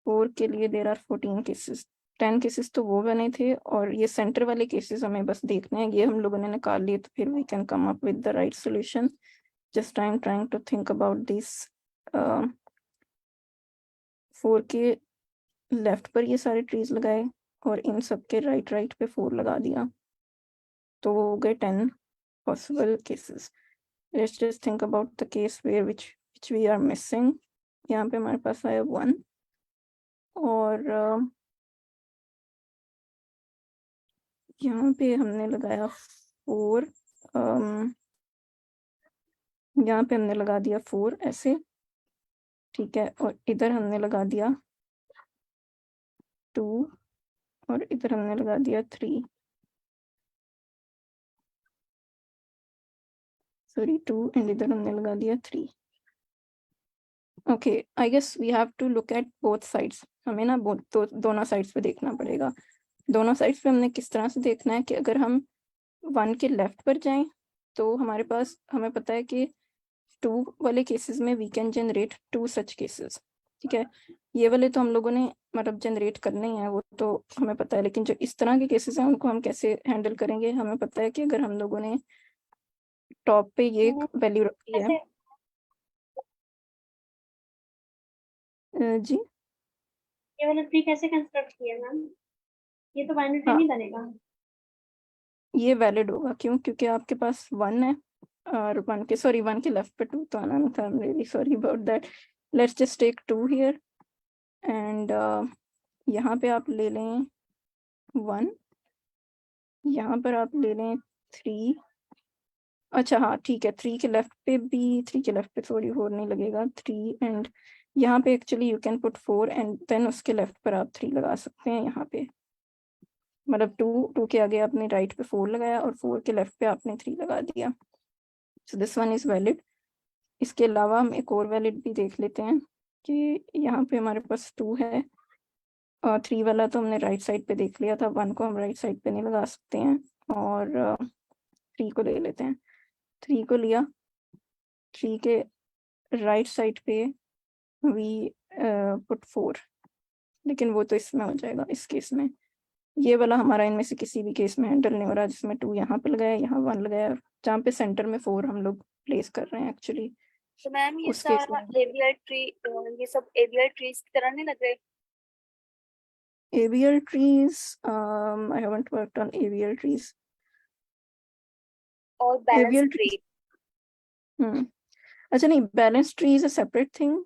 4 के लिए देर आर 14 केसेस। 10 केसेस तो वो बने थे और ये सेंटर वाले केसेस हमें बस देखने हैं। ये हम लोगों ने निकाल लिए तो फिर we can come up with the right solution. Just I am trying to think about this. 4 के लेफ्ट पर ये सारे ट्रीज लगाए और इन सब के राइट पे 4 लगा दिया, तो वो हो गए 10 possible cases. Let's just think about the case where which we are missing. यहाँ पे हमारे पास आया 1 और यहाँ पे हमने लगाया 4। यहाँ पे हमने लगा दिया 4 ऐसे, ठीक है, और इधर हमने लगा दिया 2 और इधर हमने लगा दिया 3। सॉरी 2 एंड इधर हमने लगा दिया 3। Okay, I guess we have to look at both sides. हमें ना दोनों साइड्स पे देखना पड़ेगा। दोनों साइड्स पे हमने किस तरह से देखना है कि अगर हम 1 के लेफ्ट पर जाएं तो हमारे पास, हमें पता है कि 2 वाले केसेस में we can generate 2 such cases, ठीक है। ये वाले तो हम लोगों ने मतलब जनरेट करने ही हैं, वो तो हमें पता है, लेकिन जो इस तरह के केसेस हैं उनको हम कैसे हैंडल करेंगे? हमें पता है कि अगर हम लोगों ने टॉप पे ये वैल्यू रखी है जी, ये वाला ट्री कैसे कंस्ट्रक्ट किया मैम? ये तो बाइनरी ट्री हाँ। नहीं बनेगा। ये वैलिड होगा, क्यों? क्योंकि आपके पास 1 है और 1 के लेफ्ट पे 2 तो आना नहीं था। I am really sorry about that. Let's just take 2 here and यहाँ पे आप ले लें 1, यहाँ पर आप ले लें 3। अच्छा हाँ ठीक है, 3 के लेफ्ट पे थोड़ी और नहीं लगेगा 3 एंड यहाँ पे actually you can put 4 and then उसके लेफ्ट पर आप 3 लगा सकते हैं यहाँ पे। मतलब 2 के आगे आपने राइट पे 4 लगाया और 4 के लेफ्ट पे आपने 3 लगा दिया। So this one is valid. इसके अलावा हम एक और वैलिड भी देख लेते हैं कि यहाँ पे हमारे पास 2 है और 3 वाला तो हमने राइट साइड पे देख लिया था, 1 को हम राइट साइड पे नहीं लगा सकते हैं और 3 को ले लेते हैं। 3 को लिया, 3 के राइट साइड पे वी पुट 4, लेकिन वो तो इसमें हो जाएगा इस केस में। ये वाला हमारा इनमें से किसी भी केस में हैंडल नहीं हो रहा, जिसमें 2 यहाँ पे लगाया, यहाँ 1 लगाया, जहाँ पे सेंटर में 4 हम लोग प्लेस कर रहे हैं एक्चुअली। तो मैम ये उस केस सारा में एवीआर ट्री, ये सब एवीआर ट्रीज की तरह नहीं लग रहे? AVL trees, I haven't worked on AVL trees. और बैलेंस AVL ट्री? trees, अच्छा नहीं, balance tree is a separate thing.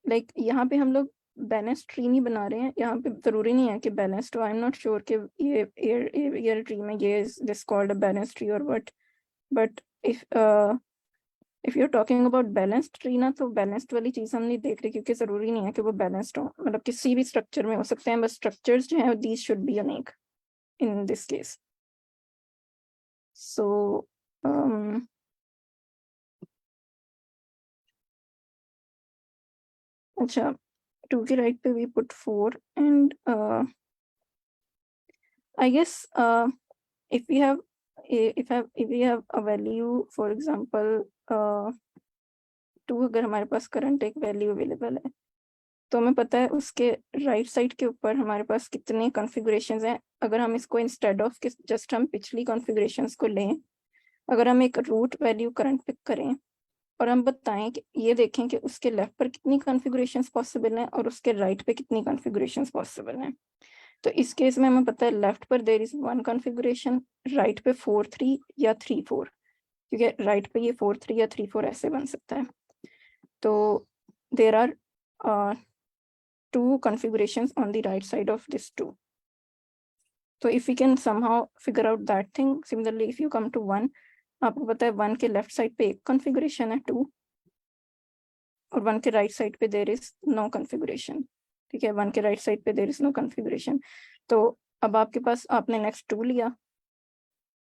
Like यहाँ पे हम लोग बैलेंस ट्री नहीं बना रहे हैं, यहाँ पे जरूरी नहीं है कि balance tree. I am not sure कि ये AVL ट्री में ये is this called a balance tree और what, but if you are talking about balanced tree ना, तो बैलेंस्ड वाली चीज हम नहीं देख रहे, क्योंकि जरूरी नहीं है कि वो बैलेंस्ड हो, मतलब किसी भी स्ट्रक्चर में हो सकते हैं, बस स्ट्रक्चर्स जो हैं these should be unique in this case. So अच्छा 2 के राइट पे we put 4 and I guess if we have if we have a value, for example 2, अगर हमारे पास करंट एक वैल्यू अवेलेबल है तो हमें पता है उसके राइट साइड के ऊपर हमारे पास कितने कॉन्फ़िगरेशंस हैं। अगर हम इसको इंस्टेड ऑफ जस्ट हम पिछली कॉन्फ़िगरेशंस को लें, अगर हम एक रूट वैल्यू करंट पिक करें और हम बताएं कि ये देखें कि उसके लेफ्ट पर कितनी कॉन्फ़िगरेशंस पॉसिबल हैं और उसके राइट पे कितनी कॉन्फ़िगरेशंस पॉसिबल हैं, तो इस केस में हमें पता है लेफ्ट पर देयर इज 1 कॉन्फ़िगरेशन, राइट पे 4 3 या 3 4, क्योंकि राइट पे ये 4 3 या 3 4 ऐसे बन सकता है। तो there are 2 configurations on the right side of this 2. So if we can somehow figure out that thing, similarly if you come to 1, आपको पता है 1 के लेफ्ट साइड पे एक कॉन्फ़िगरेशन है 2 और 1 के राइट साइड पे देयर इज नो कॉन्फ़िगरेशन। ठीक है, 1 के राइट साइड पे देयर इज नो कॉन्फ़िगरेशन। तो अब आपके पास आपने नेक्स्ट 2 लिया,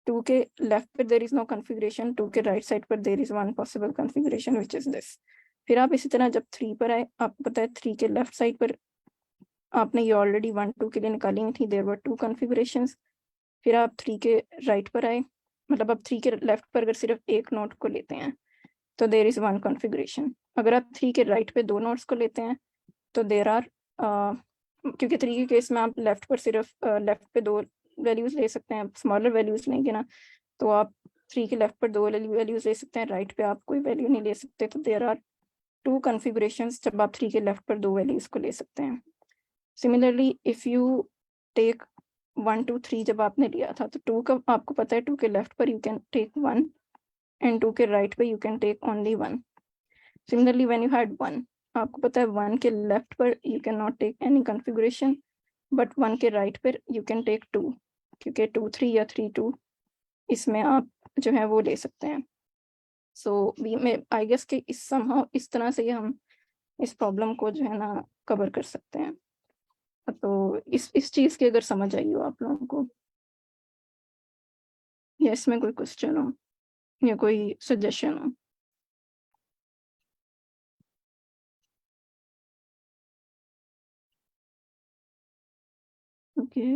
2 के लेफ्ट पर देयर इज नो कॉन्फ़िगरेशन, 2 के राइट साइड पर there is 1 possible configuration which is this. फिर आप इसी तरह जब 3 पर आए, आपको पता है 3 के लेफ्ट साइड पर आपने ये ऑलरेडी 1 2 के लिए निकाली हुई थी, देयर वर 2 कॉन्फ़िगरेशंस। फिर आप 3 के राइट पर आए, मतलब अब 3 के लेफ्ट पर अगर सिर्फ एक नोट को लेते हैं तो देयर इज 1 कॉन्फ़िगरेशन। अगर आप 3 के राइट पे 2 नोट्स को लेते हैं तो देयर आर क्योंकि 3 के केस में आप लेफ्ट पर सिर्फ लेफ्ट पे 2 वैल्यूज ले सकते हैं, स्मॉलर वैल्यूज लेंगे ना, तो आप 3 के लेफ्ट पर 2 वैल्यूज ले सकते हैं, राइट पे आप कोई वैल्यू नहीं ले सकते। तो देयर आर 2 कॉन्फ़िगरेशंस जब आप 3 के लेफ्ट पर 2 वैल्यूज को ले सकते हैं। सिमिलरली इफ यू टेक 1 2 3 जब आपने लिया था तो 2 का आपको पता है 2 के लेफ्ट पर यू कैन टेक 1 एंड 2 के राइट पे you can take only 1। Similarly when you had 1, आपको पता है 1 के लेफ्ट पर you can not take any configuration, but 1 के राइट पर यू कैन टेक 2, क्योंकि 2 3 या 3 2 इसमें आप जो है वो ले सकते हैं। So we may I guess कि इस somehow इस तरह से हम इस प्रॉब्लम को जो है ना कवर कर सकते हैं। तो इस चीज़ की अगर समझ आई हो आप लोगों को, या इसमें कोई क्वेश्चन हो या कोई सजेशन हो। ओके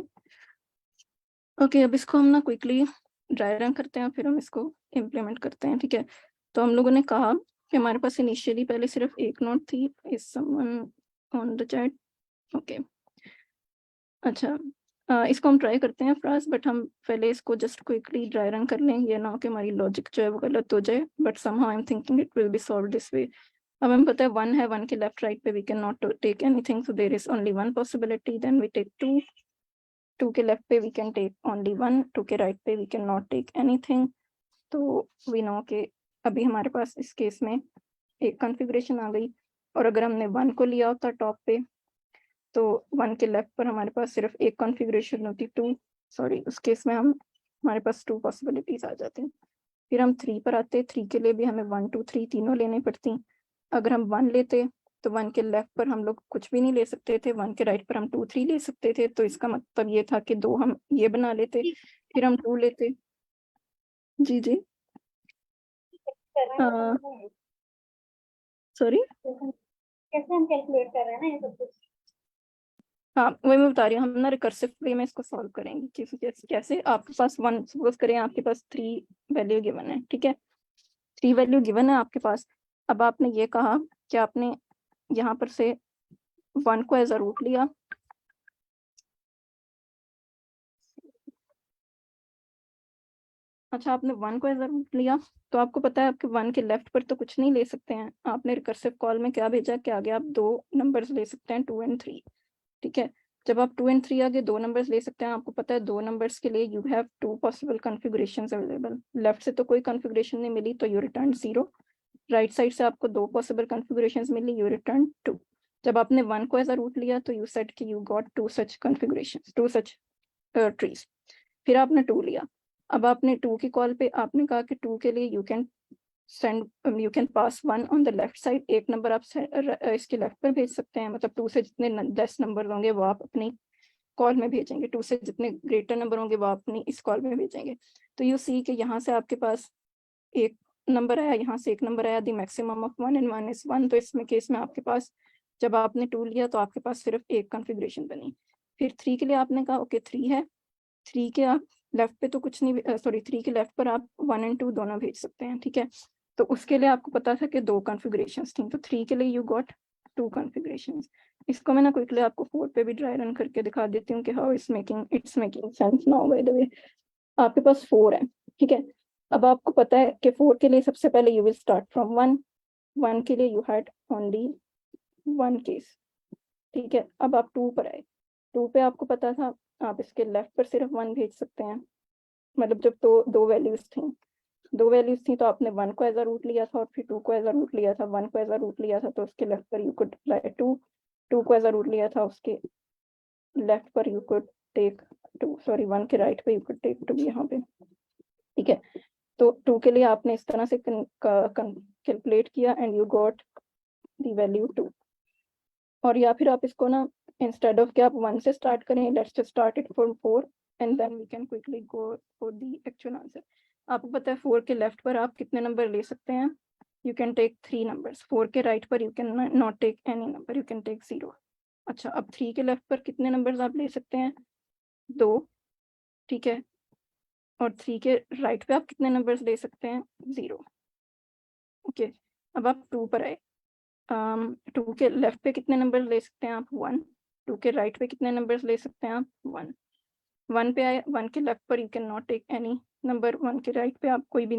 ओके, अब इसको हम ना क्विकली ड्राई रन करते हैं, फिर हम इसको इम्प्लीमेंट करते हैं। ठीक है, तो हम लोगों ने कहा कि हमारे पास इनिशियली पहले सिर्फ एक नोट थी। Is someone on the chat? Okay, अच्छा इसको हम ट्राई करते हैं फ्रास, बट हम पहले इसको जस्ट क्विकली ड्राई रन कर लें, ये ना हो कि हमारी लॉजिक जो है वो गलत हो जाए, but somehow I am thinking it will be solve this way. अब हमें पता है 1 है, 1 के लेफ्ट राइट पे we can not take anything, so there is only 1 possibility, then we take 2, 2 के लेफ्ट पे वी कैन टेक ओनली 1, 2 के राइट पे we can not take anything. तो वी नो कि अभी हमारे पास इस केस में एक कॉन्फ़िगरेशन आ गई, और अगर हमने 1 को लिया होता टॉप पे तो 1 के लेफ्ट पर हमारे पास सिर्फ एक कॉन्फ़िगरेशन होती, 2 सॉरी उस केस में हमारे पास 2 पॉसिबिलिटीज आ जाती हैं। फिर हम 3 पर आते, 3 के लिए भी हमें 1 2 3 तीनों लेनी पड़ती। अगर हम 1 लेते तो 1 के लेफ्ट पर हम लोग कुछ भी नहीं ले सकते थे, 1 के राइट पर हम 2 3 ले सकते थे, तो इसका मतलब ये था कि 2 हम ये बना लेते, फिर हम 2 लेते। जी जी सॉरी कैसे हम कैलकुलेट कर रहे हैं ना ये सब कुछ? हाँ वही मैं बता रही हूँ, हम ना रिकर्सिव वे में इसको सॉल्व करेंगे। कैसे आपके पास 1 सपोज करें आपके पास 3 वैल्यू गिवन है, ठीक है, 3 वैल्यू गिवन है आपके पास। अब आपने ये कहा कि आपने यहाँ पर से 1 को एज अ रूट लिया, अच्छा आपने 1 को एज अ रूट लिया, तो आपको पता है आपके 1 के लेफ्ट पर तो कुछ नहीं ले सकते हैं, आपने रिकर्सिव कॉल में क्या भेजा कि आगे आप 2 नंबर्स ले सकते हैं 2 और 3। ठीक है, जब आप 2 और 3 आगे 2 नंबर्स ले सकते हैं, आपको पता है 2 नंबर्स के लिए you have 2 possible configurations available. Left से तो कोई कॉन्फ़िगरेशन नहीं मिली तो यू रिटर्न 0, राइट साइड से आपको 2 पॉसिबल कॉन्फ़िगरेशंस मिली, यू रिटर्न 2। जब आपने 1 को एज अ रूट लिया तो यू सेड कि you got 2 such configurations, 2 such trees. फिर आपने 2 लिया, अब आपने 2 की कॉल पे आपने कहा कि 2 के लिए you can pass 1 on the left side, एक नंबर आप इसके लेफ्ट पर भेज सकते हैं, मतलब 2 से जितने 10 नंबर होंगे वो आप अपनी कॉल में भेजेंगे, 2 से जितने ग्रेटर नंबर होंगे वो आप अपनी इस कॉल में भेजेंगे। तो यू सी कि यहाँ से आपके पास एक नंबर आया, यहाँ से एक नंबर आया, the maximum of 1 and 1 is 1। तो इसमें केस में आपके पास जब आपने 2 लिया तो आपके पास सिर्फ एक कॉन्फ़िगरेशन बनी। फिर 3 के लिए आपने कहा ओके 3 है, 3 के आप लेफ्ट पे तो कुछ नहीं, सॉरी 3 के लेफ्ट पर आप 1 एंड 2 दोनों भेज सकते हैं, ठीक है। तो उसके लिए आपको पता था कि 2 कॉन्फ़िगरेशंस थी, तो 3 के लिए यू गॉट 2 कॉन्फ़िगरेशंस। इसको मैं ना क्विकली आपको 4 पे भी ड्राई रन करके दिखा देती हूँ कि how it's making sense now. By the way आपके पास 4 है, ठीक है। अब आपको पता है कि 4 के लिए सबसे पहले यू विल स्टार्ट फ्रॉम 1 के लिए यू हैड ओनली 1 केस, ठीक है। अब आप 2 पर आए, 2 पे आपको पता था आप इसके लेफ्ट पर सिर्फ 1 भेज सकते हैं, मतलब जब तो 2 वैल्यूज थी तो आपने 1 को एज अ रूट लिया था और फिर 2 को एज अ रूट लिया था। 1 को एज अ रूट लिया था तो उसके लेफ्ट पर यू कुड अप्लाई 2 को एज अ रूट लिया था, उसके लेफ्ट पर यू कुड टेक 2, सॉरी 1 के राइट पे यू कुड टेक 2 यहाँ पे, ठीक है। तो 2 के लिए आपने इस तरह से कैलकुलेट किया and you got the value 2। और या फिर आप इसको ना इंस्टेड ऑफ कि आप 1 से स्टार्ट करें, let's just start it from 4 and then we can quickly go for the actual answer. आपको पता है 4 के लेफ्ट पर आप कितने नंबर ले सकते हैं? You can take 3 numbers. 4 के राइट पर you can not take any number, you can take 0। अच्छा, अब 3 के लेफ्ट पर कितने नंबर्स आप ले सकते हैं? 2, ठीक है। और 3 के राइट पे आप कितने नंबर्स ले सकते हैं? 0, ओके। अब आप 2 पर आए, 2 के लेफ्ट पे कितने नंबर ले सकते हैं आप? 1। 2 के राइट पे कितने नंबर्स ले सकते हैं आप? 1। 1 पे आए, 1 के लेफ्ट पर you can not take any number, 1 के राइट पे आप कोई भी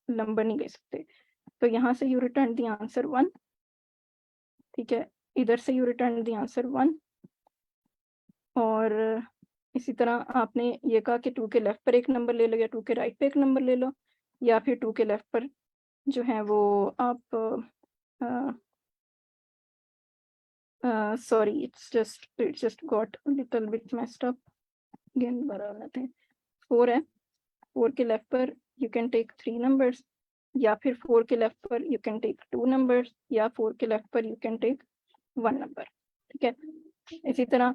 नंबर नहीं ले सकते। तो यहाँ से यू रिटर्न द आंसर 1, ठीक है। इधर से यू रिटर्न द आंसर 1। और इसी तरह आपने ये कहा कि 2 के लेफ्ट पर एक नंबर ले लो या 2 के राइट पे एक नंबर ले लो, या फिर 2 के लेफ्ट पर जो है वो आप sorry, it just got a little bit messed up again, nothing. 4 है, 4 के लेफ्ट पर you can take 3 numbers, या फिर 4 के लेफ्ट पर you can take 2 numbers, या 4 के लेफ्ट पर you can take 1 number, ठीक है। इसी तरह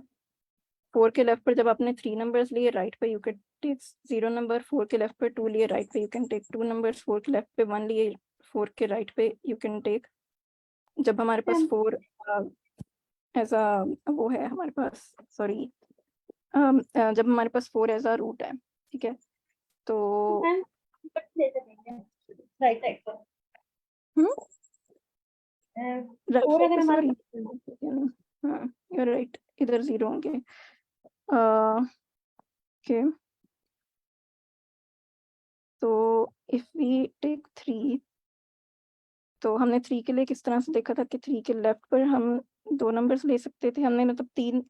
4 के लेफ्ट पर जब आपने 3 numbers लिए, राइट पे you can take 0 number, 4 के लेफ्ट पर 2 लिए, राइट पे you can take 2 numbers, 4 के लेफ्ट पे 1 लिए, 4 के राइट पे you can take, जब हमारे पास 4 ऐसा वो है हमारे पास, सॉरी जब हमारे पास 4 एज अ रूट है, ठीक है। तो राइट साइड पर राइट अगर हमारे सॉरी, हाँ यू आर राइट, इधर 0 होंगे, ओके। तो इफ वी टेक 3, तो हमने 3 के लिए किस तरह से देखा था कि 3 के लेफ्ट पर हम 2 नंबर्स ले सकते थे। हमने मतलब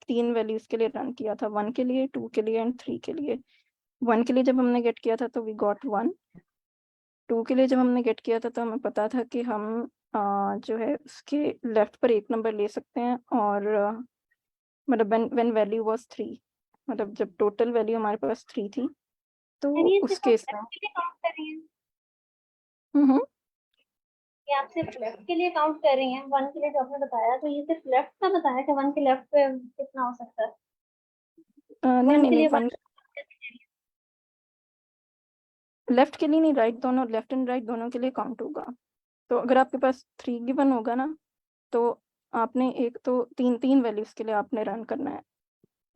तीन वैल्यूज के लिए रन किया था, 1 के लिए, 2 के लिए एंड 3 के लिए। 1 के लिए जब हमने गेट किया था तो वी गॉट 1। 2 के लिए जब हमने गेट किया था तो हमें पता था कि हम जो है उसके लेफ्ट पर एक नंबर ले सकते हैं, और मतलब व्हेन वैल्यू वाज 3, मतलब जब टोटल वैल्यू हमारे पास 3 थी तो उस केस में काउंट कर रही हैं, हम्म ये आप सिर्फ लेफ्ट के लिए काउंट कर रही हैं। 1 के लिए जो आपने बताया तो ये सिर्फ लेफ्ट का बताया कि 1 के लेफ्ट पे कितना हो सकता है? नहीं 1 नहीं के लिए नहीं, लेफ्ट के लिए नहीं, राइट दोनों, लेफ्ट एंड राइट दोनों के लिए काउंट होगा। तो अगर आपके पास 3 गिवन होगा ना, तो आपने एक तो तीन वैल्यूज के लिए आपने रन करना है।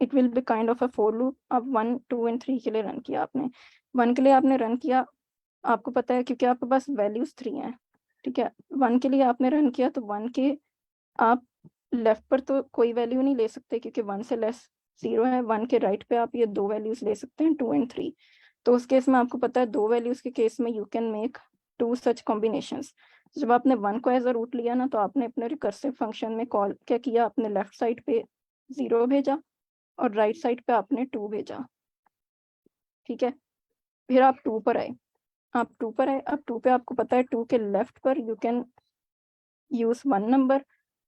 It will be kind of a for loop. अब 1, 2 एंड 3 के लिए रन किया आपने, 1 के लिए आपने रन किया, आपको पता है क्योंकि आपके पास वैल्यूज 3 हैं, ठीक है। 1 के लिए आपने रन किया तो 1 के आप लेफ्ट पर तो कोई वैल्यू नहीं ले सकते क्योंकि 1 से लेस 0 है। 1 के राइट पे आप ये 2 वैल्यूज ले सकते हैं, 2 एंड 3। तो उस केस में आपको पता है 2 वैल्यूज के केस में you can make 2 such combinations. जब आपने 1 को एज अ रूट लिया ना, तो आपने अपने रिकर्सिव फंक्शन में कॉल क्या किया, आपने लेफ्ट साइड पे 0 भेजा और राइट साइड पे आपने 2 भेजा, ठीक है। फिर आप 2 पर आए, आप 2 पर आए, अब 2 पे आपको पता है 2 के लेफ्ट पर यू कैन यूज 1 नंबर,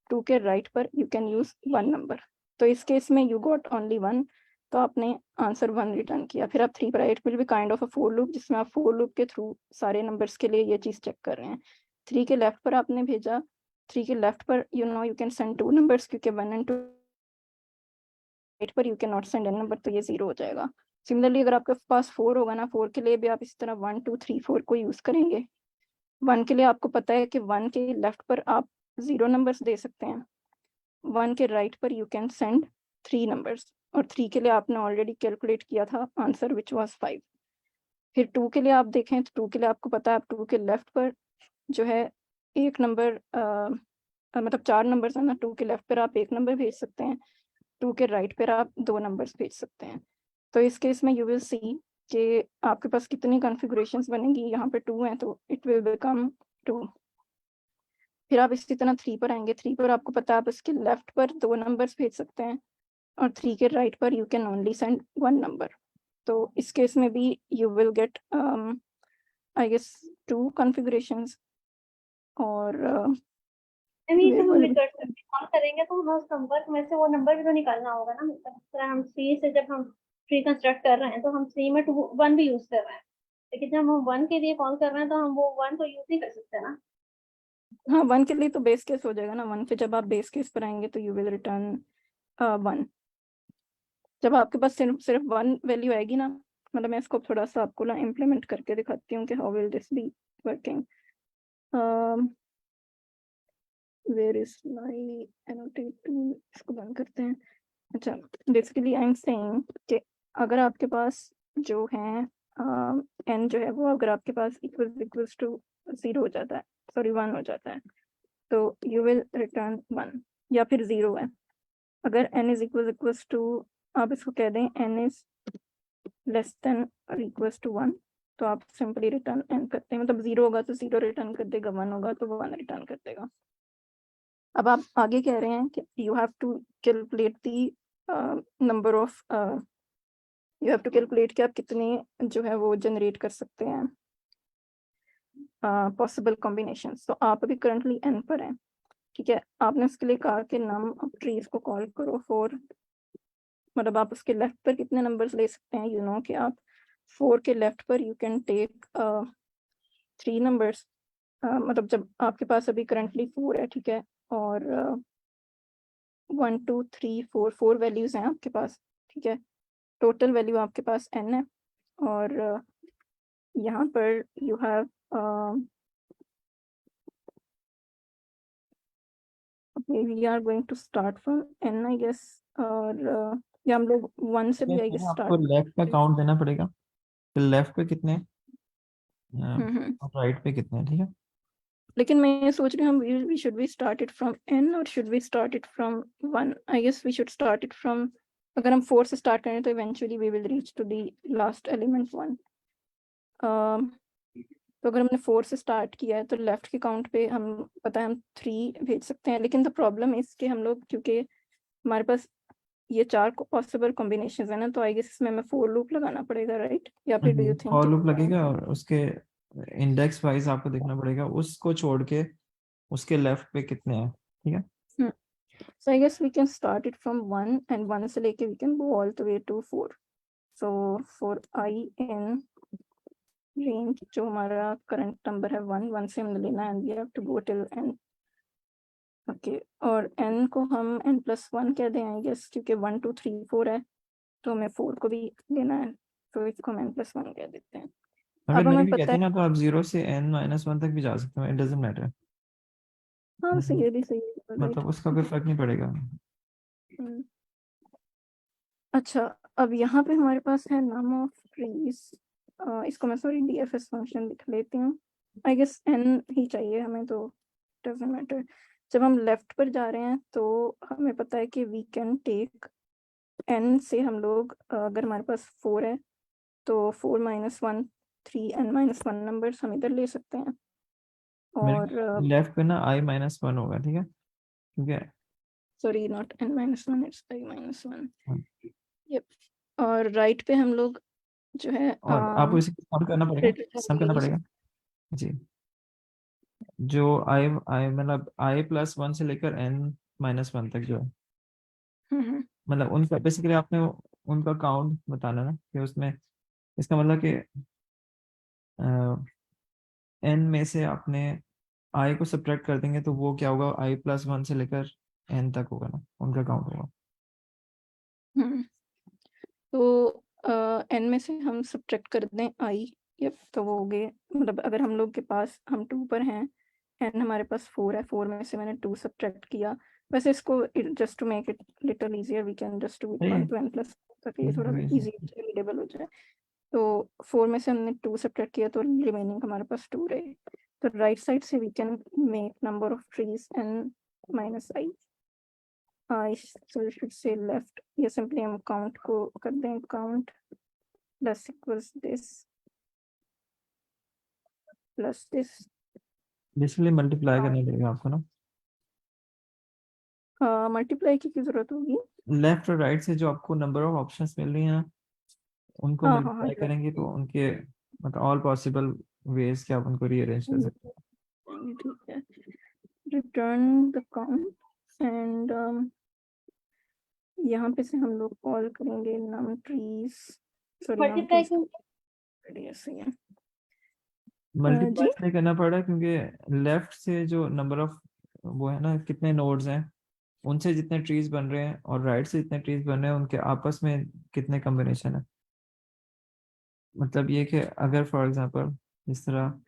2 के राइट पर यू कैन यूज 1 नंबर। तो इस केस में यू गॉट ओनली 1, तो आपने आंसर 1 रिटर्न किया। फिर आप 3 पर आए, it will be kind of a for loop जिसमें आप फॉर लूप के थ्रू सारे नंबर्स के लिए ये चीज़ चेक कर रहे हैं। 3 के लेफ्ट पर आपने भेजा, 3 के लेफ्ट पर यू कैन सेंड 2 नंबर्स क्योंकि 1 एंड 2 राइट पर you can not send any number, तो ये 0 हो जाएगा। सिमिलरली अगर आपके पास 4 होगा ना, 4 के लिए भी आप इस तरह 1, 2, 3, 4 को यूज करेंगे। 1 के लिए आपको पता है कि 1 के लेफ्ट पर आप 0 नंबर्स दे सकते हैं, 1 के राइट पर यू कैन सेंड 3 नंबर्स, और 3 के लिए आपने ऑलरेडी कैलकुलेट किया था आंसर विच वाज 5। फिर 2 के लिए आप देखें तो 2 के लिए आपको पता है आप 2 के लेफ्ट पर जो है एक नंबर मतलब 4 नंबर्स है ना, 2 के लेफ्ट पर आप एक नंबर भेज सकते हैं, 2 के राइट पर आप 2 नंबर्स भेज सकते हैं। तो इस केस में यू विल सी कि आपके पास कितनी कॉन्फ़िगरेशंस बनेंगी। यहाँ पे 2 हैं तो इट विल बिकम 2। फिर आप इसी तरह 3 पर आएंगे, 3 पर आपको पता है आप इसके लेफ्ट पर 2 नंबर्स भेज सकते हैं और 3 के राइट पर you can only send 1 number. तो इस केस में भी you will get I guess 2 configurations. और नहीं तो where हम will ये कर सकते हैं, कॉल करेंगे तो हमें उस नंबर में से वो नंबर भी तो निकालना होगा ना। मतलब इस तरह हम सी से जब हम ट्री कंस्ट्रक्ट कर रहे हैं तो हम सी में 1 भी यूज कर रहे हैं, लेकिन जब हम 1 के लिए कॉल कर रहे हैं तो हम वो 1 तो यूज नहीं कर सकते ना। हाँ 1 के लिए तो बेस केस हो जाएगा ना। 1 पे जब आप बेस केस पर आएंगे तो यू विल रिटर्न 1। जब आपके पास सिर्फ 1 वैल्यू आएगी ना, मतलब मैं इसको थोड़ा सा आपको ना इम्प्लीमेंट करके दिखाती हूँ कि how will this be working. Where is my annotate tool, इसको बंद करते हैं। अच्छा, बेसिकली आई एम सेइंग कि अगर आपके पास जो है n जो है वो अगर आपके पास इक्वल्स टू 0 हो जाता है, सॉरी 1 हो जाता है, तो यू विल रिटर्न 1। या फिर 0 है, अगर n इज इक्वल्स टू, आप इसको कह दें n इज लेस देन और इक्वल्स टू 1, तो आप सिंपली रिटर्न n करते हैं। मतलब 0 होगा तो 0 रिटर्न कर देगा, 1 होगा तो 1 रिटर्न कर देगा। अब आप आगे कह रहे हैं कि you have to calculate the number of, you have to calculate कि आप कितने जो है वो जनरेट कर सकते हैं पॉसिबल कॉम्बिनेशंस। तो आप अभी करंटली n पर हैं, ठीक है। आपने उसके लिए कहा कि नम ऑफ ट्रीज को कॉल करो 4, मतलब आप उसके लेफ्ट पर कितने नंबर्स ले सकते हैं। यू नो कि आप 4 के लेफ्ट पर यू कैन टेक 3 नंबर्स। मतलब जब आपके पास अभी करंटली 4 है, ठीक है, और 1 2 3 4 वैल्यूज हैं आपके पास, ठीक है। टोटल वैल्यू आपके पास n है और यहाँ पर you have we are going to start from n I guess. और या हम लोग 1 से भी आई गेस आपको स्टार्ट। लेफ्ट का काउंट देना पड़ेगा, फिर लेफ्ट पे कितने और राइट पे कितने, ठीक है। लेकिन मैं ये सोच रही हूँ we should be start it from n और should be start it from 1। I guess we should start it from, अगर हम 4 से स्टार्ट करें तो eventually we will reach to the last element 1। तो अगर हमने 4 से स्टार्ट किया है तो लेफ्ट के काउंट पे हम पता है हम 3 भेज सकते हैं। लेकिन द प्रॉब्लम इज कि हम लोग, क्योंकि हमारे पास ये 4 पॉसिबल कॉम्बिनेशंस है ना, तो आई गेस इसमें हमें फॉर लूप लगाना पड़ेगा, राइट? या फिर do you think for loop लगेगा और उसके इंडेक्स वाइज आपको देखना पड़ेगा, उसको छोड़ के उसके लेफ्ट पे कितने हैं, ठीक है। So I guess we can start it from 1 and 1 से लेके we can go all the way to 4. So for I in range जो हमारा current number है 1 से हमने लेना है and we have to go till n. Okay, और n को हम n+1 कह दें I guess, क्योंकि 1 2 3 4 है तो हमें 4 को भी लेना है, तो इसको हम n+1 कह देते हैं। अगर अब नहीं हमें भी पता कहते है, ना तो आप 0 से n-1 तक भी जा सकते हो, इट डजंट मैटर। हाँ सही है, भी सही है, right? मतलब उसका कोई फर्क नहीं पड़ेगा। अच्छा, अब यहाँ पे हमारे पास है नम ऑफ ट्रीज। इसको मैं सॉरी डीएफएस फंक्शन लिख लेती हूँ। आई गेस n ही चाहिए हमें, तो डजंट मैटर। जब हम लेफ्ट पर जा रहे हैं तो हमें पता है कि वी कैन टेक n से हम लोग अगर हमारे पास 4 है तो 4 - 1 3 n-1 नंबर्स हम इधर ले सकते हैं। और लेफ्ट पे ना i-1 होगा, ठीक है, क्योंकि sorry not n-1 it's i-1। Yup, और राइट पे हम लोग जो है और आपको इसे सम करना पड़ेगा जी। जो i मतलब i+1 से लेकर n-1 तक जो है, मतलब उनका बेसिकली आपने उनका काउंट बताना ना, कि उसमें इसका मतलब कि n में से आपने i को सब्ट्रैक्ट कर देंगे तो वो क्या होगा, i+1 से लेकर n तक होगा ना, उनका काउंट होगा। तो n में से हम सब्ट्रैक्ट कर दें i, यप, तो वो हो गए। मतलब अगर हम लोग के पास हम 2 पर हैं, n हमारे पास 4 है, 4 में से मैंने 2 सब्ट्रैक्ट किया वैसे इसको just to make it little easier we can just do 1 to n plus ताकि ये थोड़ा इजी रीडेबल हो जाए। तो 4 में से हमने 2 सब्ट्रैक्ट किया तो रिमेनिंग हमारे पास 2 रहे। तो राइट साइड से we can make number of trees n minus i। so you should say left, या सिंपली हम काउंट को कर दें count plus equals this plus this. Basically multiply करना पड़ेगा आपको ना, मल्टीप्लाई की जरूरत होगी। लेफ्ट और राइट से जो आपको नंबर ऑफ ऑप्शंस मिल रही हैं उनको हाँ, मल्टीप्लाई करेंगे तो उनके मतलब ऑल पॉसिबल वेज के आप उनको रीअरेंज कर सकते हैं। ठीक है, रिटर्न द काउंट एंड यहाँ पे से हम लोग कॉल करेंगे num trees, sorry num multiply trees ऐसे है। मल्टीप्लाई जी इसलिए करना पड़ा क्योंकि लेफ्ट से जो नंबर ऑफ वो है ना कितने नोड्स हैं उनसे जितने ट्रीज बन रहे हैं और राइट से जितने ट्रीज बन रहे हैं उनके आपस में कितने कॉम्बिनेशन है। मतलब ये कि अगर फॉर एग्जांपल इस तरह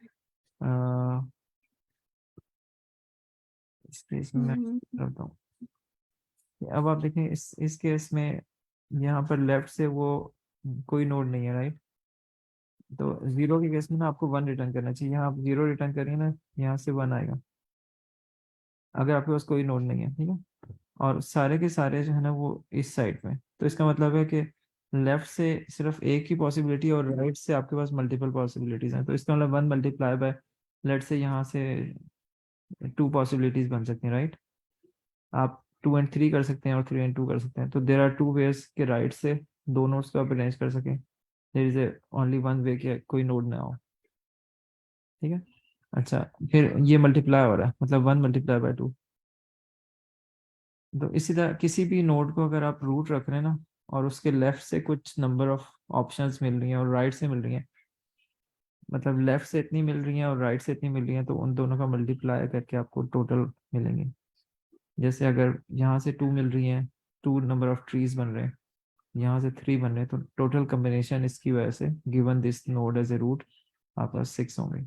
इस केस में मैं करता हूँ, अब आप देखें इस केस में यहाँ पर लेफ्ट से वो कोई नोड नहीं है राइट, तो 0 के केस में ना आपको 1 रिटर्न करना चाहिए। यहाँ आप 0 रिटर्न करिए ना, यहाँ से 1 आएगा अगर आपके पास कोई नोड नहीं है, ठीक है। और सारे के सारे जो है ना वो इस साइड में, तो इसका मतलब है कि लेफ्ट से सिर्फ एक ही पॉसिबिलिटी और राइट से आपके पास मल्टीपल पॉसिबिलिटीज हैं। तो इसका मतलब 1 मल्टीप्लाई बाय लेट से यहाँ से 2 पॉसिबिलिटीज बन सकती हैं राइट। आप 2 and 3 कर सकते हैं और 3 and 2 कर सकते हैं। तो देर आर 2 वेज के राइट से 2 नोड्स को आप अरेंज कर सकें। देर इज ओनली 1 वे कि कोई नोड ना हो, ठीक है। अच्छा फिर ये मल्टीप्लाई हो रहा है मतलब 1 मल्टीप्लाई बाय 2। तो इसी तरह किसी भी नोड को अगर आप रूट रख रहे हैं ना और उसके लेफ्ट से कुछ नंबर ऑफ ऑप्शंस मिल रही हैं और राइट से मिल रही हैं, मतलब लेफ्ट से इतनी मिल रही हैं और राइट से इतनी मिल रही हैं, तो उन दोनों का मल्टीप्लाई करके आपको टोटल मिलेंगे। जैसे अगर यहाँ से 2 मिल रही हैं, 2 नंबर ऑफ ट्रीज बन रहे हैं, यहाँ से 3 बन रहे हैं, तो टोटल कॉम्बिनेशन इसकी वजह से given this node as a root आपके पास 6 होंगे।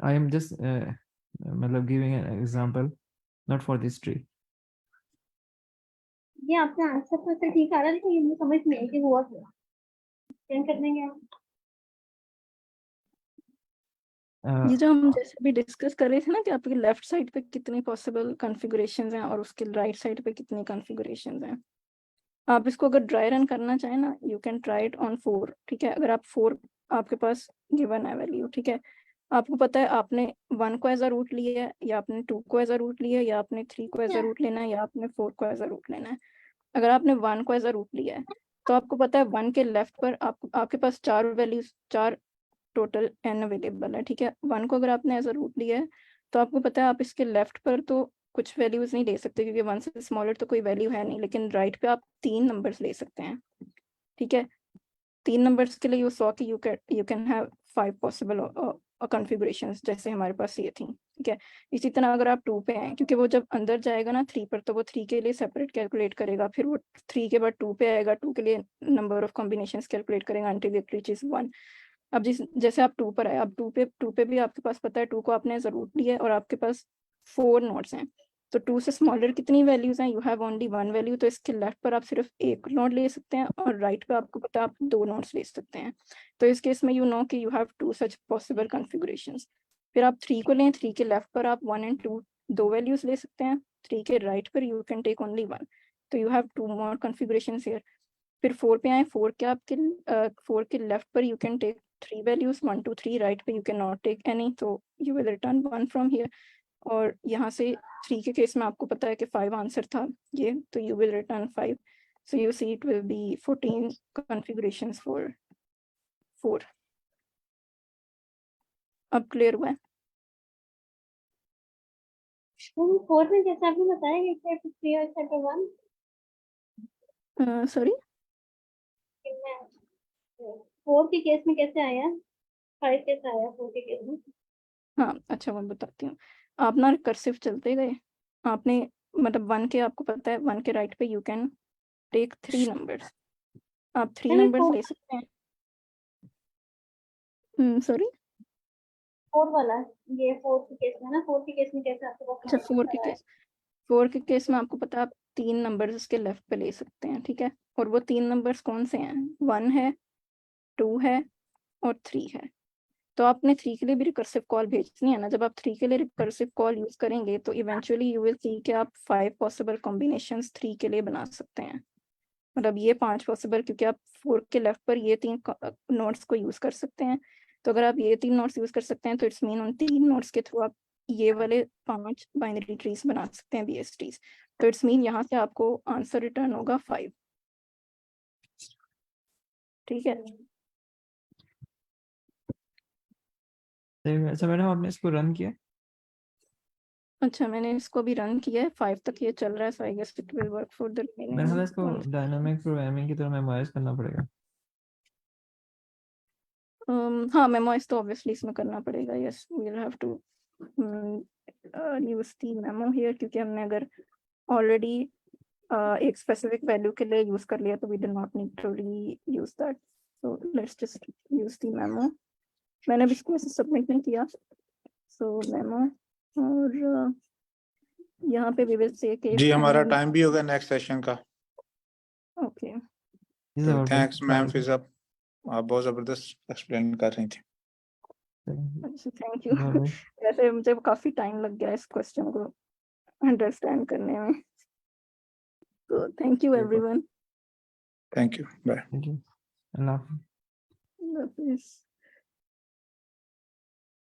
आई एम जस्ट मतलब giving an example not for this tree. ये आपका आंसर तो ऐसे ठीक आ रहा है लेकिन ये मुझे समझ नहीं आई कि हुआ क्या। चेंज कर देंगे आप। ये जो हम जैसे भी डिस्कस कर रहे थे ना कि आपके लेफ्ट साइड पे कितनी पॉसिबल कॉन्फ़िगरेशंस हैं और उसके राइट साइड पे कितनी कॉन्फ़िगरेशंस हैं। आप इसको अगर ड्राई रन करना चाहें ना you can try it on 4, ठीक है। अगर आप 4 आपके पास गिवन है वैल्यू, ठीक है, आपको पता है आपने 1 को एज अ रूट लिया है या आपने 2 को एज अ रूट लिया है या आपने 3 को एज अ रूट लेना है या आपने 4 को एज अ रूट लेना है। अगर आपने 1 को एज अ रूट लिया है तो आपको पता है 1 के लेफ्ट पर आपके पास 4 वैल्यूज 4 टोटल n अवेलेबल है, ठीक है। 1 को अगर आपने एज अ रूट लिया है तो आपको पता है आप इसके लेफ्ट पर तो कुछ वैल्यूज नहीं ले सकते क्योंकि 1 से स्मॉलर तो कोई वैल्यू है नहीं, लेकिन राइट पे आप 3 नंबर्स ले सकते हैं, ठीक है। 3 नंबर्स के लिए यू सॉ कि you can have 5 possible configurations जैसे हमारे पास ये थी, ठीक है। इसी तरह अगर आप 2 पे हैं, क्योंकि वो जब अंदर जाएगा ना 3 पर तो वो 3 के लिए सेपरेट कैलकुलेट करेगा, फिर वो 3 के बाद 2 पे आएगा, 2 के लिए नंबर ऑफ कॉम्बिनेशंस कैलकुलेट करेगा अंटिल इट रीचेस 1। अब जैसे आप 2 पर आए, अब 2 पे भी आपके पास पता है 2 को आपने जरूर लिया है और आपके पास 4 नोड्स हैं, तो 2 से स्मॉलर कितनी वैल्यूज हैं, यू हैव ओनली 1 वैल्यू, तो इसके लेफ्ट पर आप सिर्फ एक नोड ले सकते हैं और राइट पे आपको पता है आप 2 नोड्स ले सकते हैं। तो इस केस में यू नो कि you have 2 such possible configurations. फिर आप 3 को लें, 3 के लेफ्ट पर आप 1 and 2 2 वैल्यूज ले सकते हैं, 3 के राइट पर यू कैन टेक ओनली 1, तो you have 2 more configurations here. फिर 4 पे आए, 4 के आपके 4 के लेफ्ट पर you can take 3 values 1 2 3, right पे you can not take any, तो you will return 1 from here. और यहाँ से 3 के केस में आपको पता है कि 5 आंसर था ये, तो you will return 5, so you see it will B 14 configurations for 4। अब क्लियर हुआ है? 4 में जैसे आपने बताया कि स्टेप 3 और स्टेप 1 सॉरी 4 के केस में कैसे आया, 5 कैसे आया 4 के केस में? हाँ अच्छा मैं बताती हूँ। आप ना रिकर्सिव चलते गए, आपने मतलब 1 के आपको पता है 1 के राइट पे यू कैन टेक 3 नंबर्स, आप 3 मैंने नंबर्स ले सकते हैं। सॉरी 4 वाला, ये 4 के केस में ना, 4 के केस में कैसे आपके पास अच्छा minus 4 के आ रहा है? केस 4 के केस में आपको पता है आप 3 नंबर्स उसके लेफ्ट पे ले सकते हैं, ठीक है, और वो 3 नंबर्स कौन से हैं, 1 है, 2 है और 3 है। तो आपने 3 के लिए भी रिकर्सिव कॉल भेजनी है ना, जब आप 3 के लिए रिकर्सिव कॉल यूज करेंगे तो इवेंचुअली यू विल सी कि आप 5 पॉसिबल कॉम्बिनेशंस 3 के लिए बना सकते हैं, मतलब ये 5 पॉसिबल, क्योंकि आप 4 के लेफ्ट पर ये 3 नोट्स को यूज कर सकते हैं। तो अगर आप ये 3 नोट्स यूज कर सकते हैं तो इट्स मीन उन 3 नोट्स के थ्रू आप ये वाले 5 बाइनरी ट्रीज बना सकते हैं, BSTs। तो इट्स मीन यहाँ से आपको आंसर रिटर्न होगा 5, ठीक है। अच्छा मैडम आपने इसको रन किया? अच्छा मैंने इसको भी रन किया है, 5 तक ये चल रहा है, so I guess it will work for the मेरे ख्याल है इसको रिमेनिंग। डायनामिक प्रोग्रामिंग की तरह मेमोराइज करना पड़ेगा। हाँ मेमोइज तो ऑब्वियसली इसमें करना पड़ेगा, yes we will have to use the memo here, क्योंकि हमने अगर ऑलरेडी एक स्पेसिफिक वैल्यू के लिए यूज कर लिया तो we do not need to reuse that, so let's just use the memo. मैंने भी इसको ऐसे सबमिट नहीं किया, सो मेमो, और यहाँ पे वी विल से कि जी हमारा टाइम भी होगा नेक्स्ट सेशन का। ओके ये जबरदस्त थैंक्स मैम बात है। फिजा, आप बहुत जबरदस्त एक्सप्लेन कर रही थी। अच्छा थैंक यू। जबरदस्त। वैसे मुझे काफी टाइम लग गया इस क्वेश्चन को अंडरस्टैंड करने में, तो thank you everyone. Thank you, bye. Thank you. अल्लाह हाफिज़। That is